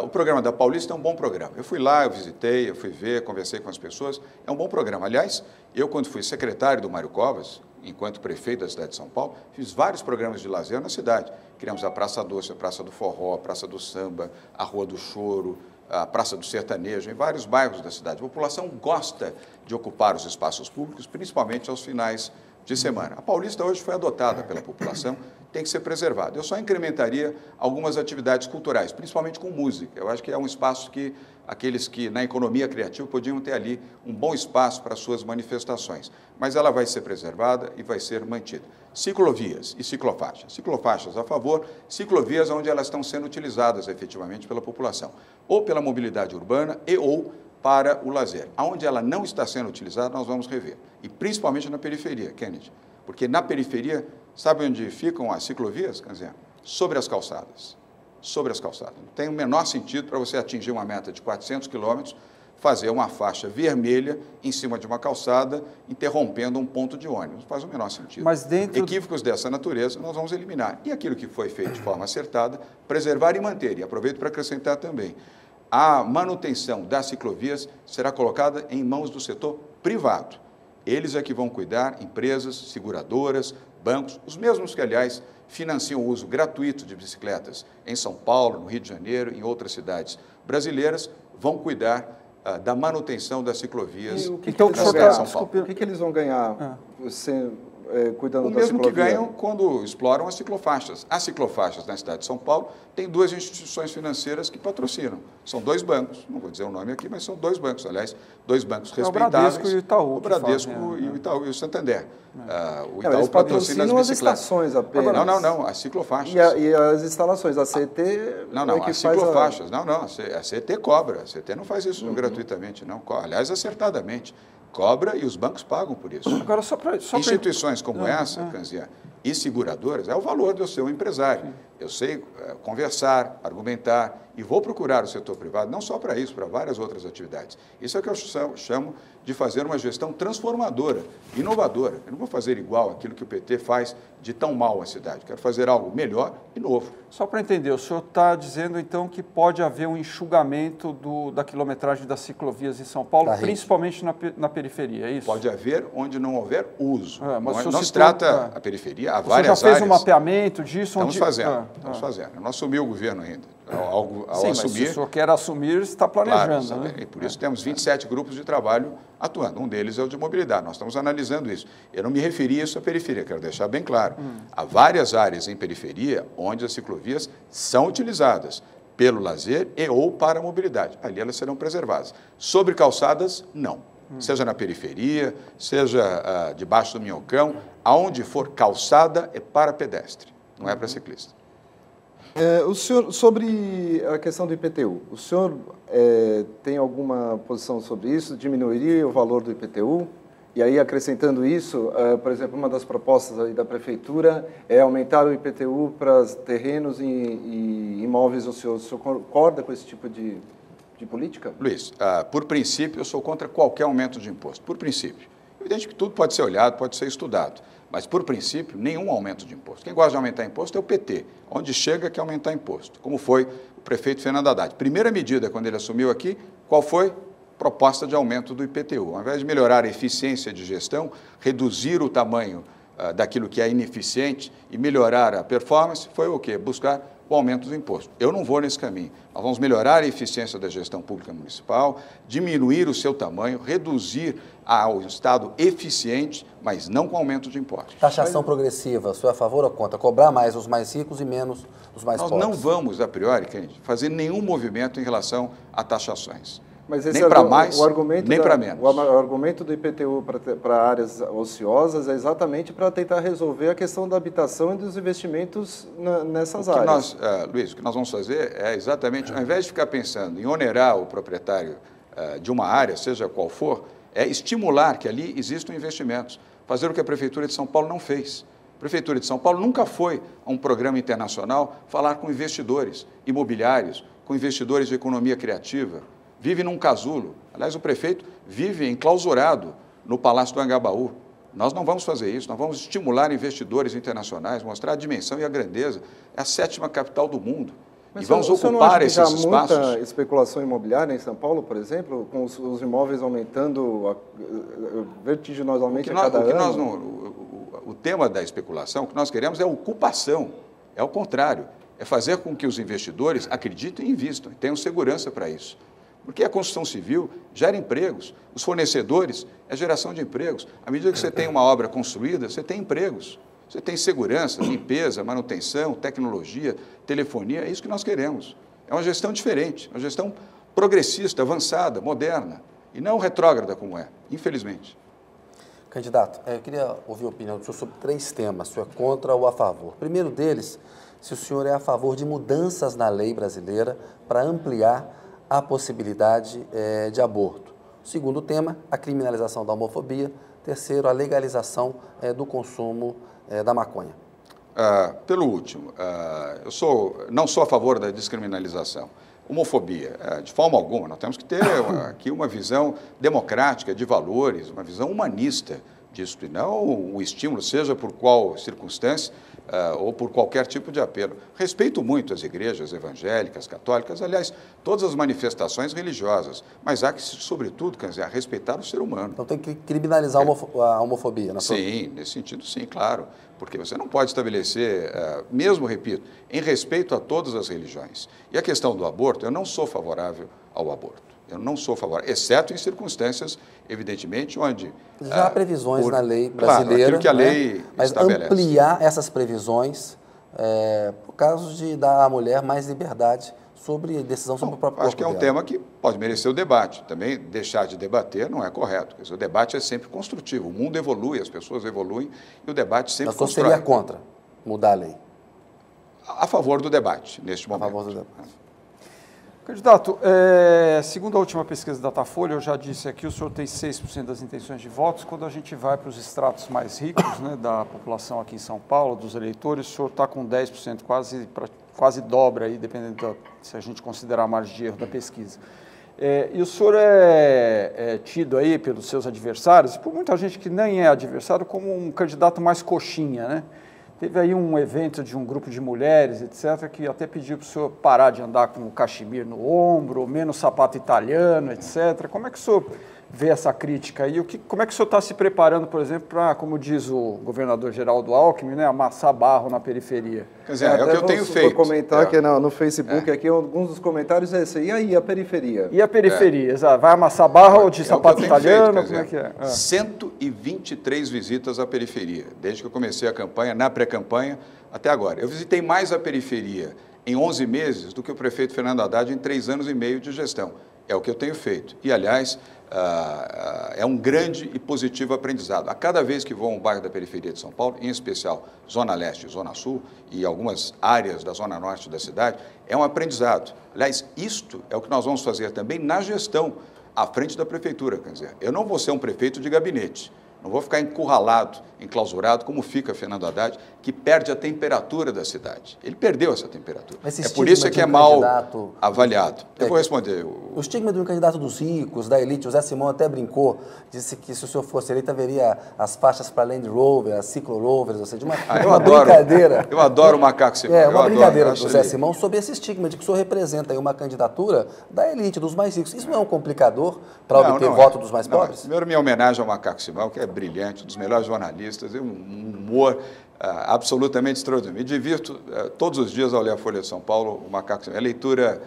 O programa da Paulista é um bom programa. Eu fui lá, eu visitei, eu fui ver, conversei com as pessoas. É um bom programa. Aliás, eu, quando fui secretário do Mário Covas, enquanto prefeito da cidade de São Paulo, fiz vários programas de lazer na cidade. Criamos a Praça Doce, a Praça do Forró, a Praça do Samba, a Rua do Choro, a Praça do Sertanejo, em vários bairros da cidade. A população gosta de ocupar os espaços públicos, principalmente aos finais de semana. A Paulista hoje foi adotada pela população, tem que ser preservada. Eu só incrementaria algumas atividades culturais, principalmente com música. Eu acho que é um espaço que aqueles que na economia criativa podiam ter ali um bom espaço para suas manifestações. Mas ela vai ser preservada e vai ser mantida. Ciclovias e ciclofaixas. Ciclofaixas a favor, ciclovias onde elas estão sendo utilizadas efetivamente pela população, ou pela mobilidade urbana ou para o lazer. Aonde ela não está sendo utilizada, nós vamos rever. E principalmente na periferia, Kennedy. Porque na periferia, sabe onde ficam as ciclovias, Canzinha? Sobre as calçadas. Sobre as calçadas. Não tem o menor sentido para você atingir uma meta de 400 quilômetros, fazer uma faixa vermelha em cima de uma calçada, interrompendo um ponto de ônibus. Não faz o menor sentido. Mas dentro... Equívocos dessa natureza nós vamos eliminar. E aquilo que foi feito de forma acertada, preservar e manter. E aproveito para acrescentar também. A manutenção das ciclovias será colocada em mãos do setor privado. Eles é que vão cuidar, empresas, seguradoras, bancos, os mesmos que, aliás, financiam o uso gratuito de bicicletas em São Paulo, no Rio de Janeiro, em outras cidades brasileiras, vão cuidar da manutenção das ciclovias e o que da cidade de São Paulo. O que eles vão ganhar cuidando o da mesmo ciclovia? que ganham quando exploram as ciclofaixas. As ciclofaixas na cidade de São Paulo tem duas instituições financeiras que patrocinam. São dois bancos, não vou dizer o nome aqui, mas são dois bancos, aliás, dois bancos respeitáveis. O Bradesco e o Itaú. O Bradesco e o Itaú e o Santander. O Itaú eles patrocina as bicicletas. estações apenas. Não, as ciclofaixas. E as instalações, a CET... as ciclofaixas. A CET cobra. A CET não faz isso gratuitamente, não. Aliás, acertadamente. Cobra e os bancos pagam por isso. Agora, Instituições como essa, Canzinha, e seguradoras, é o valor de eu ser um empresário. Sim. Eu sei conversar, argumentar e vou procurar o setor privado, não só para isso, para várias outras atividades. Isso é o que eu chamo de fazer uma gestão transformadora, inovadora. Eu não vou fazer igual aquilo que o PT faz de tão mal a cidade. Quero fazer algo melhor e novo. Só para entender, o senhor está dizendo, então, que pode haver um enxugamento da quilometragem das ciclovias em São Paulo, principalmente na periferia, é isso? Pode haver onde não houver uso. Mas não se trata a periferia, há várias áreas. Você já fez um mapeamento disso? Estamos fazendo. Eu não assumi o governo ainda. Ao Sim, assumir, mas se o senhor quer assumir, está planejando. Claro, né? E por isso temos 27 grupos de trabalho atuando. Um deles é o de mobilidade. Nós estamos analisando isso. Eu não me referi a isso à periferia, quero deixar bem claro. Há várias áreas em periferia onde as ciclovias são utilizadas pelo lazer ou para a mobilidade. Ali elas serão preservadas. Sobre calçadas, não. Seja na periferia, seja debaixo do minhocão, aonde for calçada é para pedestre, não é para ciclista. O senhor, sobre a questão do IPTU, o senhor tem alguma posição sobre isso? Diminuiria o valor do IPTU? E aí, acrescentando isso, por exemplo, uma das propostas aí da Prefeitura é aumentar o IPTU para terrenos e imóveis ociosos. O senhor concorda com esse tipo de política? Luiz, por princípio, eu sou contra qualquer aumento de imposto, por princípio. Evidente que tudo pode ser olhado, pode ser estudado. Mas, por princípio, nenhum aumento de imposto. Quem gosta de aumentar imposto é o PT. Onde chega quer aumentar imposto, como foi o prefeito Fernando Haddad. Primeira medida, quando ele assumiu aqui, qual foi? proposta de aumento do IPTU. Ao invés de melhorar a eficiência de gestão, reduzir o tamanho daquilo que é ineficiente e melhorar a performance, foi o quê? Buscar o aumento do imposto. Eu não vou nesse caminho. Nós vamos melhorar a eficiência da gestão pública municipal, diminuir o seu tamanho, reduzir ao Estado eficiente, mas não com aumento de impostos. Taxação progressiva, o senhor é a favor ou contra? Cobrar mais os mais ricos e menos os mais pobres? Nós não vamos, a priori, fazer nenhum movimento em relação a taxações. Mas esse nem para mais, nem para menos. O argumento do IPTU para áreas ociosas é exatamente para tentar resolver a questão da habitação e dos investimentos nessas áreas. Luiz, o que nós vamos fazer é exatamente, ao invés de ficar pensando em onerar o proprietário de uma área, seja qual for, é estimular que ali existam investimentos. Fazer o que a Prefeitura de São Paulo não fez. A Prefeitura de São Paulo nunca foi a um programa internacional falar com investidores imobiliários, com investidores de economia criativa. Vive num casulo. Aliás, o prefeito vive enclausurado no Palácio do Anhangabaú. Nós não vamos fazer isso, nós vamos estimular investidores internacionais, mostrar a dimensão e a grandeza. É a 7ª capital do mundo. Mas e vamos ocupar esses espaços. Muita especulação imobiliária em São Paulo, por exemplo, com os imóveis aumentando vertiginosamente a cada ano? O tema da especulação, o que nós queremos é ocupação, é o contrário. É fazer com que os investidores acreditem e invistam, e tenham segurança para isso. Porque a construção civil gera empregos, os fornecedores é geração de empregos. À medida que você tem uma obra construída, você tem empregos, você tem segurança, limpeza, manutenção, tecnologia, telefonia, é isso que nós queremos. É uma gestão diferente, uma gestão progressista, avançada, moderna, e não retrógrada como é, infelizmente. Candidato, eu queria ouvir a opinião do senhor sobre 3 temas, o senhor é contra ou a favor. O primeiro deles, se o senhor é a favor de mudanças na lei brasileira para ampliar a possibilidade de aborto. Segundo tema, a criminalização da homofobia. Terceiro, a legalização do consumo da maconha. Pelo último, eu não sou a favor da descriminalização. Homofobia, de forma alguma, nós temos que ter aqui uma visão democrática de valores, uma visão humanista disso, e não o estímulo, seja por qual circunstância, ou por qualquer tipo de apelo. Respeito muito as igrejas evangélicas, católicas, aliás, todas as manifestações religiosas, mas há que, sobretudo, quer dizer, respeitar o ser humano. Então tem que criminalizar a homofobia, não é? Sim, nesse sentido, sim, claro, porque você não pode estabelecer, mesmo, repito, em respeito a todas as religiões. E a questão do aborto, eu não sou favorável ao aborto. Eu não sou favorável, exceto em circunstâncias, evidentemente, onde... Já há previsões na lei brasileira, claro, aquilo que a lei mas estabelece. Ampliar essas previsões por causa de dar à mulher mais liberdade sobre decisão sobre o próprio corpo Acho que é um tema que pode merecer o debate. Também deixar de debater não é correto. Quer dizer, o debate é sempre construtivo. O mundo evolui, as pessoas evoluem e o debate sempre constrói. Mas você seria contra mudar a lei? A favor do debate, neste momento. A favor do debate. Candidato, segundo a última pesquisa da Datafolha, eu já disse aqui, o senhor tem 6% das intenções de votos. Quando a gente vai para os estratos mais ricos, né, da população aqui em São Paulo, dos eleitores, o senhor está com 10%, quase dobra aí, dependendo se a gente considerar a margem de erro da pesquisa. E o senhor é tido aí pelos seus adversários, e por muita gente que nem é adversário, como um candidato mais coxinha, né? Teve aí um evento de um grupo de mulheres, etc., que até pediu para o senhor parar de andar com o cachemir no ombro, menos sapato italiano, etc. Como é que o senhor vê essa crítica aí? Como é que o senhor está se preparando, por exemplo, para, como diz o governador Geraldo Alckmin, né, amassar barro na periferia? Quer dizer, é o que eu tenho feito. Vou comentar que no Facebook, aqui, alguns dos comentários é esse. E aí, a periferia? E a periferia? Vai amassar barro de sapato italiano? Como é que é? 123 visitas à periferia, desde que eu comecei a campanha, na pré-campanha, até agora. Eu visitei mais a periferia em 11 meses do que o prefeito Fernando Haddad em 3 anos e meio de gestão. É o que eu tenho feito. E, aliás, é um grande e positivo aprendizado. A cada vez que vou a um bairro da periferia de São Paulo, em especial Zona Leste e Zona Sul, e algumas áreas da Zona Norte da cidade, é um aprendizado. Aliás, isto é o que nós vamos fazer também na gestão, à frente da prefeitura. Quer dizer, eu não vou ser um prefeito de gabinete. Não vou ficar encurralado, enclausurado, como fica Fernando Haddad, que perde a temperatura da cidade. Ele perdeu essa temperatura. É por isso que é mal avaliado. Eu vou responder. O estigma de um candidato dos ricos, da elite, o Zé Simão até brincou, disse que se o senhor fosse eleito, haveria as faixas para Land Rover, as Ciclo Rovers, ou seja, uma brincadeira. Eu adoro o Macaco Simão. É, uma brincadeira do Zé Simão sobre esse estigma de que o senhor representa aí uma candidatura da elite, dos mais ricos. Isso não é um complicador para obter voto dos mais pobres? Primeiro, minha homenagem ao Macaco Simão, que é brilhante, um dos melhores jornalistas, um humor absolutamente extraordinário. Me divirto todos os dias ao ler a Folha de São Paulo, o Macaco Simão. É leitura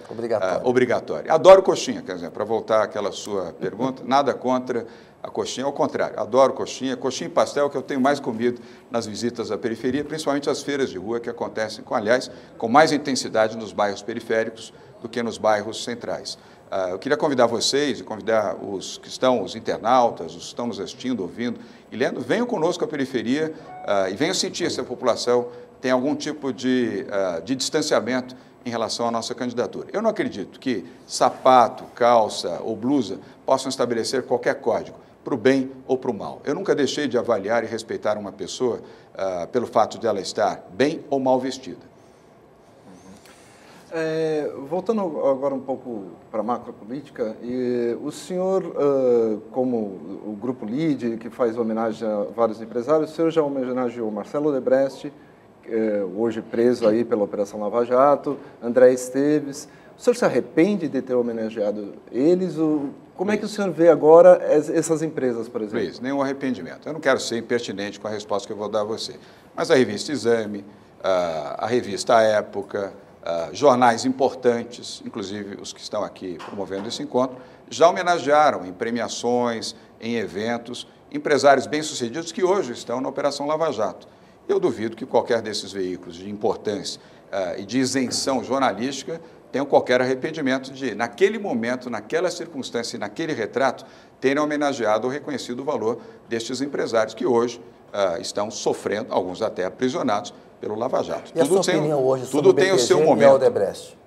obrigatória. Adoro coxinha, quer dizer, para voltar àquela sua pergunta, nada contra a coxinha, ao contrário, adoro coxinha. Coxinha e pastel que eu tenho mais comido nas visitas à periferia, principalmente as feiras de rua que acontecem, aliás, com mais intensidade nos bairros periféricos do que nos bairros centrais. Eu queria convidar vocês e convidar os que estão, os internautas, os que estão nos assistindo, ouvindo e lendo, venham conosco à periferia e venham sentir se a população tem algum tipo de distanciamento em relação à nossa candidatura. Eu não acredito que sapato, calça ou blusa possam estabelecer qualquer código para o bem ou para o mal. Eu nunca deixei de avaliar e respeitar uma pessoa pelo fato de ela estar bem ou mal vestida. Voltando agora um pouco para a macropolítica, o senhor, como o Grupo LIDE, que faz homenagem a vários empresários, o senhor já homenageou Marcelo Odebrecht, hoje preso aí pela Operação Lava Jato, André Esteves. O senhor se arrepende de ter homenageado eles? Como é que o senhor vê agora essas empresas, por exemplo? Luiz, nenhum arrependimento. Eu não quero ser impertinente com a resposta que eu vou dar a você, mas a revista Exame, a revista Época, jornais importantes, inclusive os que estão aqui promovendo esse encontro, já homenagearam em premiações, em eventos, empresários bem-sucedidos que hoje estão na Operação Lava Jato. Eu duvido que qualquer desses veículos de importância e de isenção jornalística tenham qualquer arrependimento de, naquele momento, naquela circunstância e naquele retrato, terem homenageado ou reconhecido o valor destes empresários que hoje estão sofrendo, alguns até aprisionados, pelo Lava Jato. E a sua opinião hoje sobre o BTG e a Odebrecht?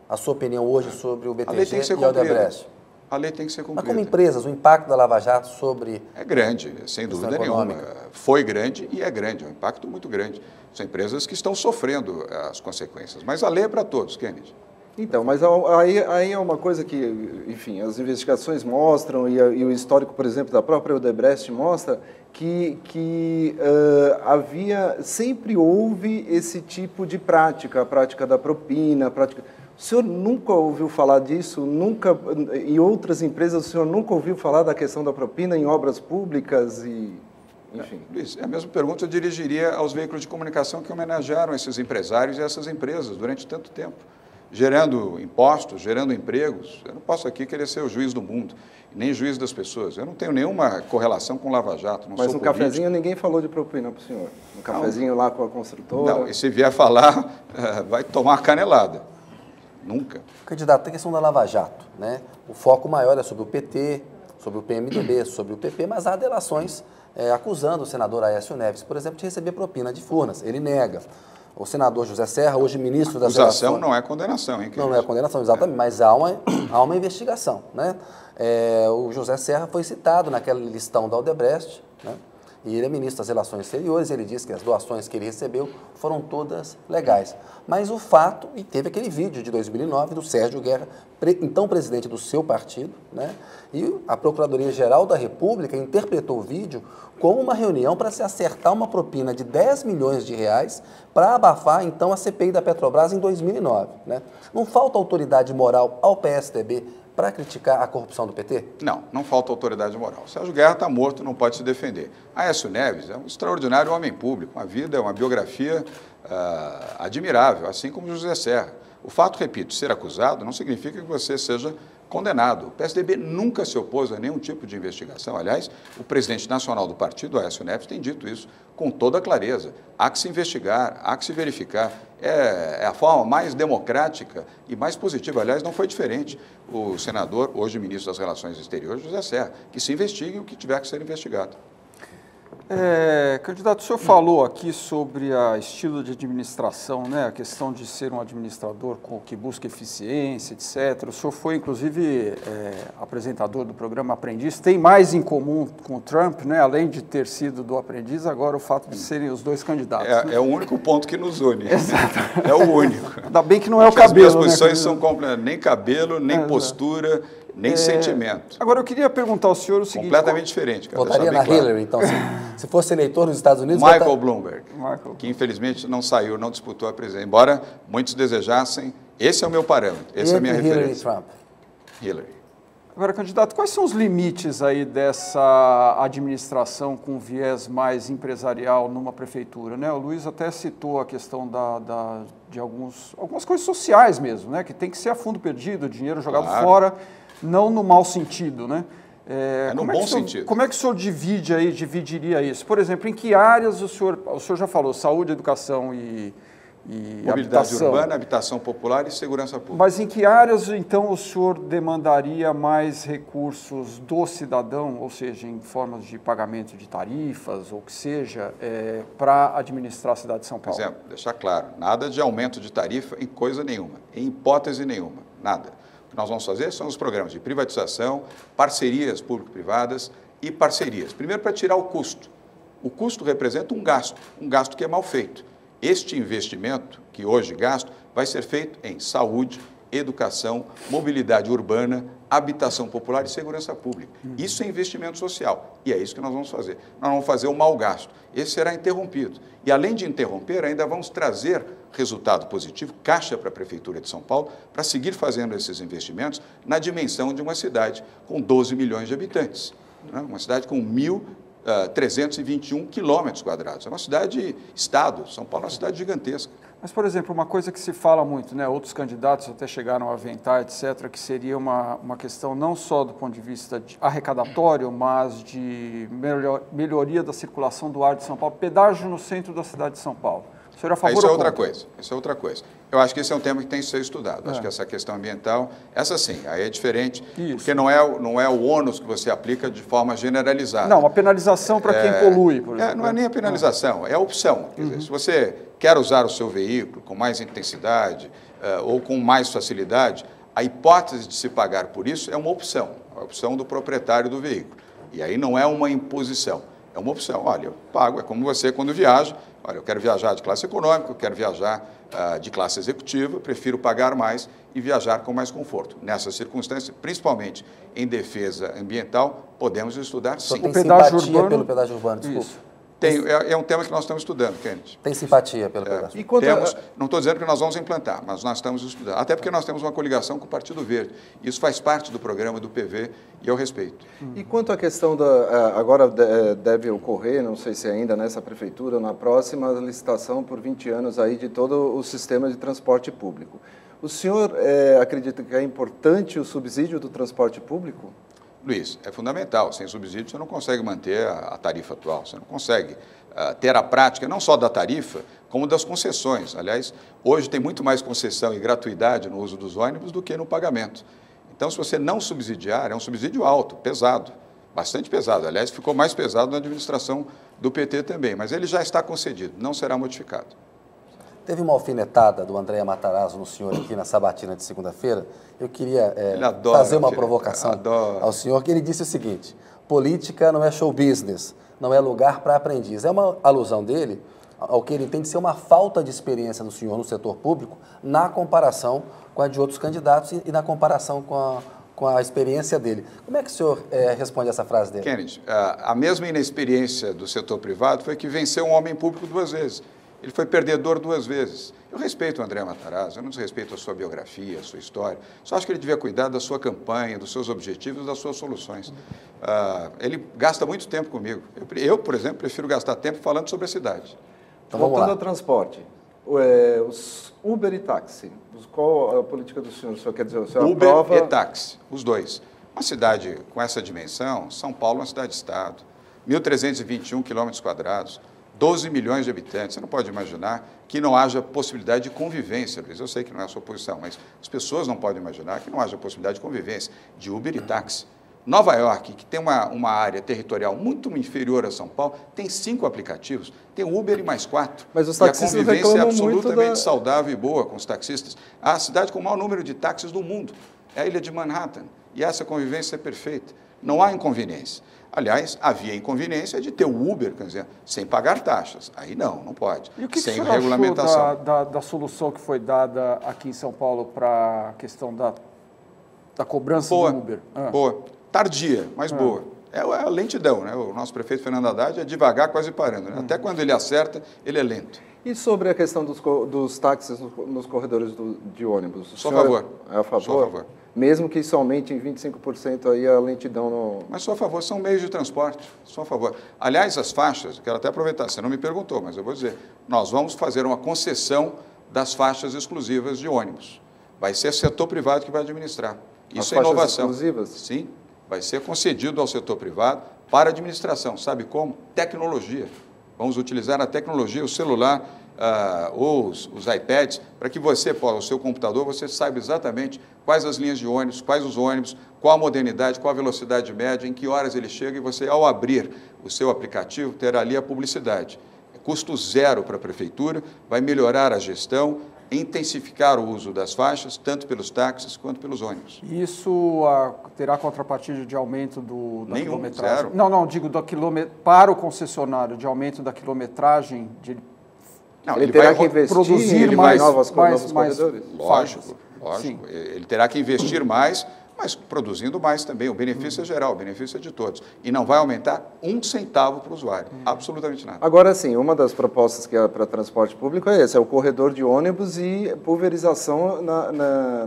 A sua opinião hoje sobre o BTG e a Odebrecht? A lei tem que ser cumprida. Mas como empresas, o impacto da Lava Jato sobre... É grande, sem dúvida nenhuma. Foi grande e é grande, é um impacto muito grande. São empresas que estão sofrendo as consequências. Mas a lei é para todos, Kennedy. Então, mas aí é uma coisa que, enfim, as investigações mostram e o histórico, por exemplo, da própria Odebrecht mostra que sempre houve esse tipo de prática, a prática da propina, a prática... O senhor nunca ouviu falar disso? Nunca, em outras empresas, o senhor nunca ouviu falar da questão da propina em obras públicas e... Enfim. Luiz, a mesma pergunta eu dirigiria aos veículos de comunicação que homenagearam esses empresários e essas empresas durante tanto tempo, gerando impostos, gerando empregos. Eu não posso aqui querer ser o juiz do mundo, nem juiz das pessoas. Eu não tenho nenhuma correlação com Lava Jato. Mas no cafezinho ninguém falou de propina para o senhor? No cafezinho lá com a construtora? Não, e se vier falar, vai tomar uma canelada. Nunca. Candidato, tem a questão da Lava Jato, né? O foco maior é sobre o PT, sobre o PMDB, sobre o PP, mas há delações acusando o senador Aécio Neves, por exemplo, de receber propina de Furnas. Ele nega. O senador José Serra, hoje ministro das Relações... Acusação não é condenação, hein? Não é condenação, exatamente, mas há uma investigação, né? O José Serra foi citado naquele listão da Odebrecht, né? E ele é ministro das Relações Exteriores, ele disse que as doações que ele recebeu foram todas legais. Mas o fato, e teve aquele vídeo de 2009 do Sérgio Guerra, então presidente do seu partido, né? E a Procuradoria-Geral da República interpretou o vídeo como uma reunião para se acertar uma propina de 10 milhões de reais para abafar, então, a CPI da Petrobras em 2009, né? Não falta autoridade moral ao PSDB para criticar a corrupção do PT? Não, não falta autoridade moral. O Sérgio Guerra está morto, não pode se defender. Aécio Neves é um extraordinário homem público, uma vida, uma biografia admirável, assim como José Serra. O fato, repito, ser acusado não significa que você seja condenado. O PSDB nunca se opôs a nenhum tipo de investigação. Aliás, o presidente nacional do partido, Aécio Neves, tem dito isso com toda clareza. Há que se investigar, há que se verificar. É a forma mais democrática e mais positiva. Aliás, não foi diferente o senador, hoje ministro das Relações Exteriores, José Serra, que se investigue o que tiver que ser investigado. Candidato, o senhor falou aqui sobre o estilo de administração, né? A questão de ser um administrador que busca eficiência, etc. O senhor foi, inclusive, apresentador do programa Aprendiz. Tem mais em comum com o Trump, né? Além de ter sido do Aprendiz, agora o fato de serem os dois candidatos. Né? É o único ponto que nos une. Exato. É o único. Ainda bem que não é o cabelo, as minhas posições são nem cabelo, nem postura, nem sentimento. Agora, eu queria perguntar ao senhor o seguinte... Completamente diferente. Votaria na Hillary, então, se fosse eleitor nos Estados Unidos... Michael Bloomberg, que infelizmente não saiu, não disputou a presidência. Embora muitos desejassem, esse é o meu parâmetro, essa é a minha referência. Hillary e Trump? Hillary. Agora, candidato, quais são os limites aí dessa administração com viés mais empresarial numa prefeitura, né? O Luiz até citou a questão de algumas coisas sociais mesmo, né? Que tem que ser a fundo perdido, dinheiro jogado fora, não no mau sentido, né? No bom sentido. Como é que o senhor dividiria isso? Por exemplo, em que áreas o senhor já falou, saúde, educação e mobilidade habitação. urbana, habitação popular e segurança pública. Mas em que áreas, então, o senhor demandaria mais recursos do cidadão, ou seja, em formas de pagamento de tarifas, ou que seja, para administrar a cidade de São Paulo? Por exemplo, deixar claro, nada de aumento de tarifa em coisa nenhuma, em hipótese nenhuma, nada. O que nós vamos fazer são os programas de privatização, parcerias público-privadas e parcerias. Primeiro, para tirar o custo. O custo representa um gasto que é mal feito. Este investimento, que hoje gasto, vai ser feito em saúde, educação, mobilidade urbana, habitação popular e segurança pública. Isso é investimento social e é isso que nós vamos fazer. Nós vamos fazer o mau gasto. Esse será interrompido. E além de interromper, ainda vamos trazer resultado positivo, caixa para a Prefeitura de São Paulo, para seguir fazendo esses investimentos na dimensão de uma cidade com 12 milhões de habitantes. Né? Uma cidade com 1.321 quilômetros quadrados. É uma cidade-estado. São Paulo é uma cidade gigantesca. Mas, por exemplo, uma coisa que se fala muito, né, outros candidatos até chegaram a aventar, etc., que seria uma questão não só do ponto de vista arrecadatório, mas de melhoria da circulação do ar de São Paulo, pedágio no centro da cidade de São Paulo. O senhor é a favor Isso é ou outra contra? coisa. Isso é outra coisa. Eu acho que esse é um tema que tem que ser estudado. Acho que essa questão ambiental, essa sim, aí é diferente, porque não é o ônus que você aplica de forma generalizada. Não, uma penalização para quem polui, por exemplo. Não é nem a penalização, é a opção. Quer dizer, se você quer usar o seu veículo com mais intensidade ou com mais facilidade, a hipótese de se pagar por isso é uma opção, a opção do proprietário do veículo. E aí não é uma imposição, é uma opção. Olha, eu pago, é como você quando viaja. Olha, eu quero viajar de classe econômica, eu quero viajar de classe executiva, prefiro pagar mais e viajar com mais conforto. Nessas circunstâncias, principalmente em defesa ambiental, podemos estudar sim. Tem simpatia pelo pedágio urbano, desculpa. É um tema que nós estamos estudando, Kennedy. Tem simpatia pelo pedágio. Não estou dizendo que nós vamos implantar, mas nós estamos estudando. Até porque nós temos uma coligação com o Partido Verde. Isso faz parte do programa do PV e eu respeito. E quanto à questão agora deve ocorrer, não sei se ainda nessa prefeitura, na próxima licitação por 20 anos aí de todo o sistema de transporte público. O senhor acredita que é importante o subsídio do transporte público? Luiz, é fundamental. Sem subsídio você não consegue manter a tarifa atual, você não consegue ter a prática não só da tarifa, como das concessões. Aliás, hoje tem muito mais concessão e gratuidade no uso dos ônibus do que no pagamento. Então, se você não subsidiar, é um subsídio alto, pesado, bastante pesado. Aliás, ficou mais pesado na administração do PT também, mas ele já está concedido, não será modificado. Teve uma alfinetada do André Matarazzo no senhor aqui na sabatina de segunda-feira. Eu queria fazer uma provocação ao senhor, que ele disse o seguinte: política não é show business, não é lugar para aprendiz. É uma alusão dele ao que ele entende ser uma falta de experiência do senhor no setor público na comparação com a de outros candidatos e na comparação com a experiência dele. Como é que o senhor responde a essa frase dele? Kennedy, a mesma inexperiência do setor privado foi que venceu um homem público 2 vezes. Ele foi perdedor 2 vezes. Eu respeito o André Matarazzo, eu não desrespeito a sua biografia, a sua história. Só acho que ele devia cuidar da sua campanha, dos seus objetivos, das suas soluções. Ele gasta muito tempo comigo. Eu, por exemplo, prefiro gastar tempo falando sobre a cidade. Então, voltando ao transporte, os Uber e táxi, qual a política do senhor? O senhor quer dizer, o senhor Uber aprova... e táxi, os dois. Uma cidade com essa dimensão, São Paulo é uma cidade-estado, 1.321 quilômetros quadrados, 12 milhões de habitantes. Você não pode imaginar que não haja possibilidade de convivência, Luiz. Eu sei que não é a sua posição, mas as pessoas não podem imaginar que não haja possibilidade de convivência de Uber e táxi. Nova York, que tem uma área territorial muito inferior a São Paulo, tem 5 aplicativos, tem Uber e mais 4. Mas os taxistas e a convivência é reclamam muito absolutamente saudável e boa com os taxistas. A cidade com o maior número de táxis do mundo é a ilha de Manhattan, e essa convivência é perfeita. Não há inconveniência. Aliás, havia inconveniência de ter o Uber, quer dizer, sem pagar taxas. Aí não pode. E o que sem que regulamentação. achou da solução que foi dada aqui em São Paulo para a questão da cobrança do Uber? Boa. Tardia, mas boa. É a lentidão, né? O nosso prefeito Fernando Haddad é devagar, quase parando, né? Até quando ele acerta, ele é lento. E sobre a questão dos táxis nos corredores de ônibus? Sou a favor. É a favor? Sou a favor. Mesmo que isso aumente em 25% aí a lentidão no... Mas sou a favor, são meios de transporte, sou a favor. Aliás, as faixas, quero até aproveitar, você não me perguntou, mas eu vou dizer, nós vamos fazer uma concessão das faixas exclusivas de ônibus. Vai ser setor privado que vai administrar. Isso é inovação. Exclusivas? Sim, vai ser concedido ao setor privado para administração. Sabe como? Tecnologia. Vamos utilizar a tecnologia, o celular, ou os iPads, para que você, o seu computador, você saiba exatamente quais as linhas de ônibus, quais os ônibus, qual a modernidade, qual a velocidade média, em que horas ele chega, e você, ao abrir o seu aplicativo, terá ali a publicidade. É custo zero para a prefeitura, vai melhorar a gestão, intensificar o uso das faixas, tanto pelos táxis quanto pelos ônibus. Isso terá contrapartida de aumento da Nenhum, quilometragem? zero. Não, digo para o concessionário, de aumento da quilometragem, Não, ele terá que investir produzir em novos corredores? Lógico. Ele terá que investir mais, mas produzindo mais também. O benefício é geral, o benefício é de todos. E não vai aumentar 1 centavo para o usuário, absolutamente nada. Agora sim, uma das propostas que é para transporte público é esse, é o corredor de ônibus e pulverização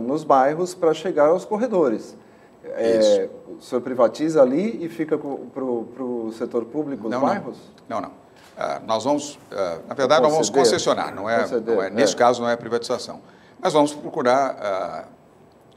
nos bairros para chegar aos corredores. O senhor privatiza ali e fica para o setor público os bairros? Não. Nós vamos, na verdade, nós vamos concessionar, nesse caso não é privatização. Mas vamos procurar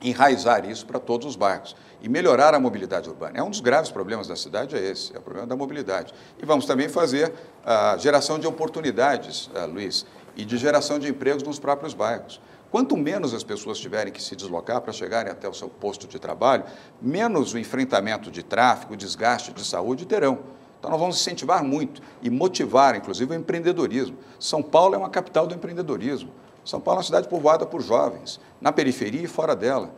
enraizar isso para todos os bairros e melhorar a mobilidade urbana. É um dos graves problemas da cidade, é o problema da mobilidade. E vamos também fazer a geração de oportunidades, Luiz, e de geração de empregos nos próprios bairros. Quanto menos as pessoas tiverem que se deslocar para chegarem até o seu posto de trabalho, menos o enfrentamento de tráfego, desgaste de saúde terão. Então, nós vamos incentivar muito e motivar, inclusive, o empreendedorismo. São Paulo é uma capital do empreendedorismo. São Paulo é uma cidade povoada por jovens, na periferia e fora dela.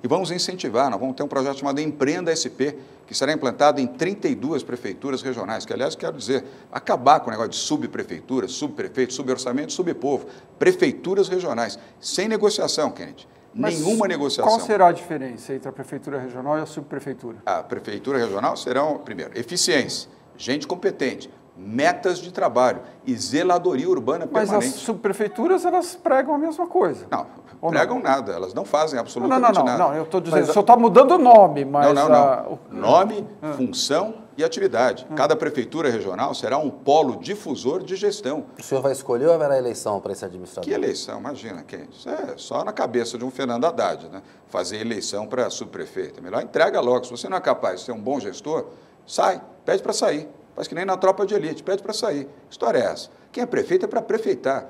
E vamos incentivar, nós vamos ter um projeto chamado Empreenda SP, que será implantado em 32 prefeituras regionais, que, aliás, quero dizer, acabar com o negócio de subprefeitura, subprefeito, suborçamento, subpovo. Prefeituras regionais, sem negociação, Kennedy. Nenhuma negociação. Qual será a diferença entre a prefeitura regional e a subprefeitura? A prefeitura regional serão, primeiro, eficiência, gente competente, metas de trabalho e zeladoria urbana permanente. Mas as subprefeituras, elas pregam a mesma coisa. Não, pregam nada, elas não fazem absolutamente nada. Não, eu estou dizendo, o senhor está mudando o nome, mas... Não. Nome, função e atividade. Cada prefeitura regional será um polo difusor de gestão. O senhor vai escolher ou haverá eleição para esse administrador? Que eleição? Imagina, isso é só na cabeça de um Fernando Haddad, né? Fazer eleição para subprefeito. É melhor entrega logo. Se você não é capaz de ser um bom gestor, sai, pede para sair. Faz que nem na tropa de elite, pede para sair. Que história é essa? Quem é prefeito é para prefeitar.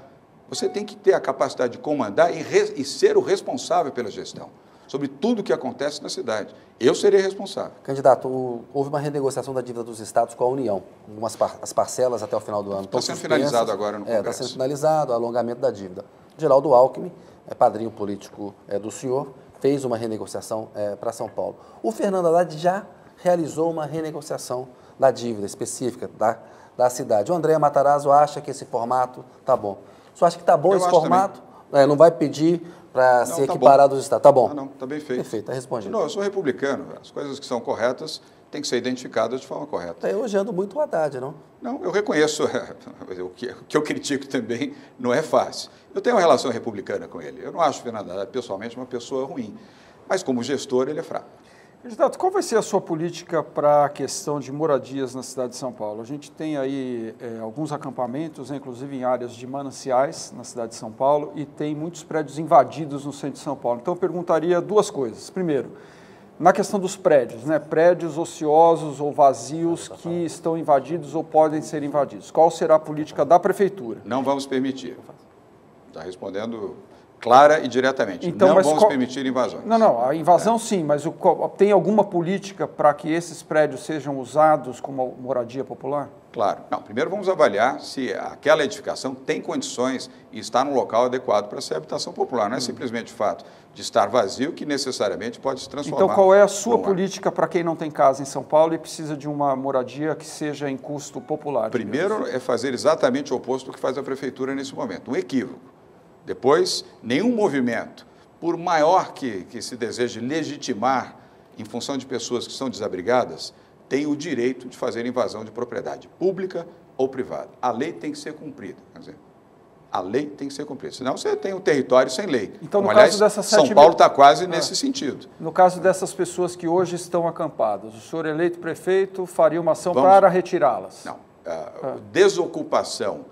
Você tem que ter a capacidade de comandar e ser o responsável pela gestão, sobre tudo o que acontece na cidade. Eu serei responsável. Candidato, houve uma renegociação da dívida dos estados com a União. As parcelas até o final do ano estão sendo finalizado agora no Congresso. Está sendo finalizado, o alongamento da dívida. Geraldo Alckmin, padrinho político do senhor, fez uma renegociação para São Paulo. O Fernando Haddad já realizou uma renegociação da dívida específica da cidade. O André Matarazzo acha que esse formato está bom. O senhor acha que está bom esse formato? Não vai pedir para ser equiparado aos estados? Está bom? Não, está bem feito. Perfeito, está respondido. Não, eu sou republicano. As coisas que são corretas têm que ser identificadas de forma correta. Está elogiando muito o Haddad, não? Não, eu reconheço. O que eu critico também não é fácil. Eu tenho uma relação republicana com ele. Eu não acho o Fernando Haddad, pessoalmente, uma pessoa ruim. Mas, como gestor, ele é fraco. Candidato, qual vai ser a sua política para a questão de moradias na cidade de São Paulo? A gente tem aí alguns acampamentos, inclusive em áreas de mananciais na cidade de São Paulo, e tem muitos prédios invadidos no centro de São Paulo. Então, eu perguntaria duas coisas. Primeiro, na questão dos prédios, prédios ociosos ou vazios que estão invadidos ou podem ser invadidos. Qual será a política da prefeitura? Não vamos permitir. Está respondendo clara e diretamente. Então, não vamos permitir invasões. Não, a invasão sim, mas tem alguma política para que esses prédios sejam usados como moradia popular? Claro. Não, primeiro vamos avaliar se aquela edificação tem condições e está num local adequado para ser habitação popular. Não é simplesmente o fato de estar vazio que necessariamente pode se transformar. Então, qual é a sua política para quem não tem casa em São Paulo e precisa de uma moradia que seja em custo popular? Primeiro é fazer exatamente o oposto do que faz a prefeitura nesse momento, um equívoco. Depois, nenhum movimento, por maior que se deseje legitimar em função de pessoas que são desabrigadas, tem o direito de fazer invasão de propriedade pública ou privada. A lei tem que ser cumprida. Quer dizer, a lei tem que ser cumprida. Senão você tem um território sem lei. Então, no aliás, caso dessas São Paulo está quase nesse sentido. No caso dessas pessoas que hoje estão acampadas, o senhor eleito prefeito faria uma ação para retirá-las? Não. Desocupação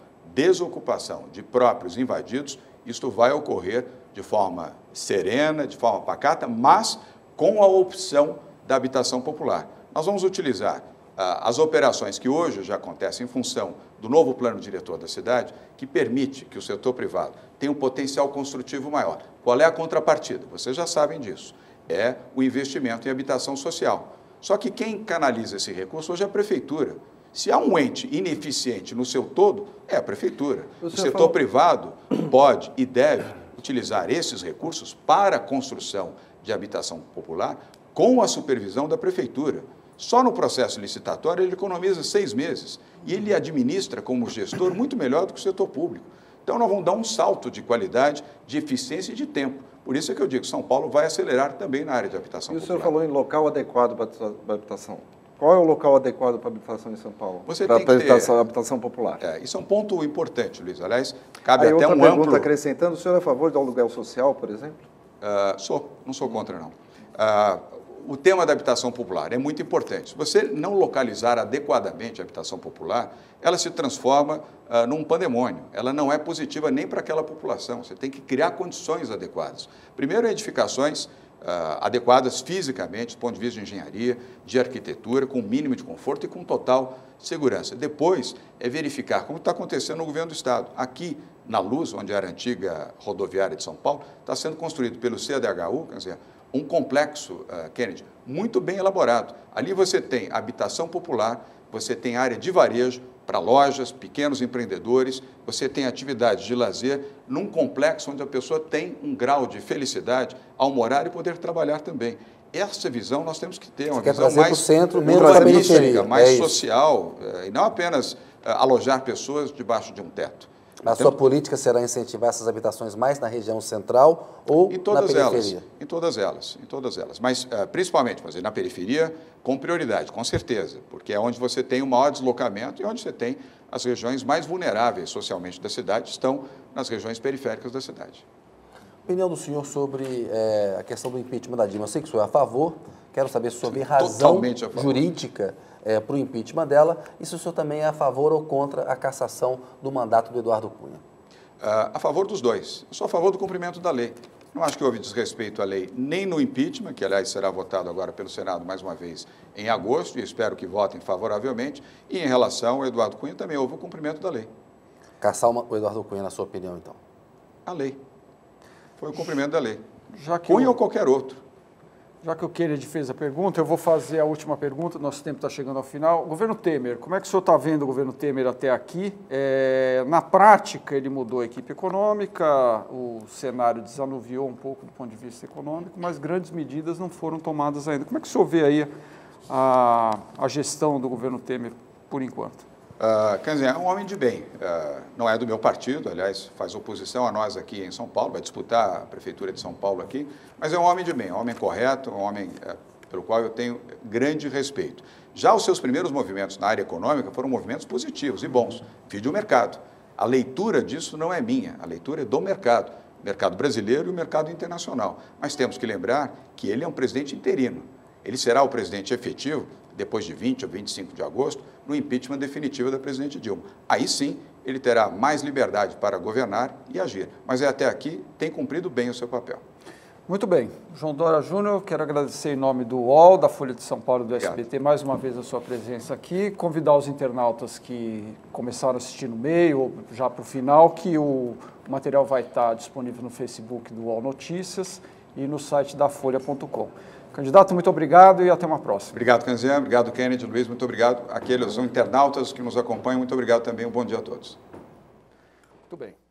de próprios invadidos, isto vai ocorrer de forma serena, de forma pacata, mas com a opção da habitação popular. Nós vamos utilizar as operações que hoje já acontecem em função do novo plano diretor da cidade, que permite que o setor privado tenha um potencial construtivo maior. Qual é a contrapartida? Vocês já sabem disso. É o investimento em habitação social. Só que quem canaliza esse recurso hoje é a prefeitura. Se há um ente ineficiente no seu todo, é a prefeitura. O setor privado pode e deve utilizar esses recursos para a construção de habitação popular com a supervisão da prefeitura. Só no processo licitatório ele economiza 6 meses e ele administra como gestor muito melhor do que o setor público. Então nós vamos dar um salto de qualidade, de eficiência e de tempo. Por isso é que eu digo que São Paulo vai acelerar também na área de habitação popular. E o senhor falou em local adequado para habitação. Qual é o local adequado para habitação em São Paulo? Você para tem que ter habitação popular. Isso é um ponto importante, Luiz. Aliás, cabe Aí até outra um pergunta amplo... acrescentando, o senhor é a favor do aluguel social, por exemplo? Não sou contra, não. O tema da habitação popular é muito importante. Se você não localizar adequadamente a habitação popular, ela se transforma num pandemônio. Ela não é positiva nem para aquela população. Você tem que criar condições adequadas. Primeiro, edificações adequadas fisicamente, do ponto de vista de engenharia, de arquitetura, com o mínimo de conforto e com total segurança. Depois, é verificar como está acontecendo no governo do Estado. Aqui, na Luz, onde era a antiga rodoviária de São Paulo, está sendo construído pelo CDHU, quer dizer, um complexo, Kennedy, muito bem elaborado. Ali você tem habitação popular, você tem área de varejo para lojas, pequenos empreendedores, você tem atividades de lazer num complexo onde a pessoa tem um grau de felicidade ao morar e poder trabalhar também. Essa visão nós temos que ter, uma visão mais centro, urbanística, mais social, e não apenas alojar pessoas debaixo de um teto. A sua política será incentivar essas habitações mais na região central ou na periferia? Em todas elas. Mas, principalmente, na periferia, com prioridade, com certeza, porque é onde você tem o maior deslocamento e onde você tem as regiões mais vulneráveis socialmente da cidade, estão nas regiões periféricas da cidade. Opinião do senhor sobre a questão do impeachment da Dilma. Eu sei que o senhor é a favor, quero saber se o senhor vê razão jurídica para o impeachment dela e se o senhor também é a favor ou contra a cassação do mandato do Eduardo Cunha. A favor dos dois. Eu sou a favor do cumprimento da lei. Não acho que houve desrespeito à lei nem no impeachment, que, aliás, será votado agora pelo Senado mais uma vez em agosto, e espero que votem favoravelmente, e em relação ao Eduardo Cunha também houve o cumprimento da lei. Caçar o Eduardo Cunha, na sua opinião, então? A lei. Foi o cumprimento da lei. Cunha ou qualquer outro. Já que o Kennedy fez a pergunta, eu vou fazer a última pergunta, nosso tempo está chegando ao final. Governo Temer, como é que o senhor está vendo o governo Temer até aqui? Na prática, ele mudou a equipe econômica, o cenário desanuviou um pouco do ponto de vista econômico, mas grandes medidas não foram tomadas ainda. Como é que o senhor vê aí a gestão do governo Temer por enquanto? Quer dizer, é um homem de bem, não é do meu partido, aliás, faz oposição a nós aqui em São Paulo, vai disputar a prefeitura de São Paulo aqui, mas é um homem de bem, um homem correto, um homem pelo qual eu tenho grande respeito. Já os seus primeiros movimentos na área econômica foram movimentos positivos e bons, vide o mercado. A leitura disso não é minha, a leitura é do mercado brasileiro e o mercado internacional. Mas temos que lembrar que ele é um presidente interino, ele será o presidente efetivo depois de 20 ou 25 de agosto, no impeachment definitivo da presidente Dilma. Aí sim, ele terá mais liberdade para governar e agir. Mas até aqui tem cumprido bem o seu papel. Muito bem. João Dória Júnior, quero agradecer em nome do UOL, da Folha de São Paulo e do SBT, mais uma vez a sua presença aqui. Convidar os internautas que começaram a assistir no meio, ou já para o final, que o O material vai estar disponível no Facebook do UOL Notícias e no site da Folha.com. Candidato, muito obrigado e até uma próxima. Obrigado, Kanzian. Obrigado, Kennedy, Luiz. Muito obrigado. Aqueles internautas que nos acompanham, muito obrigado também. Um bom dia a todos. Muito bem.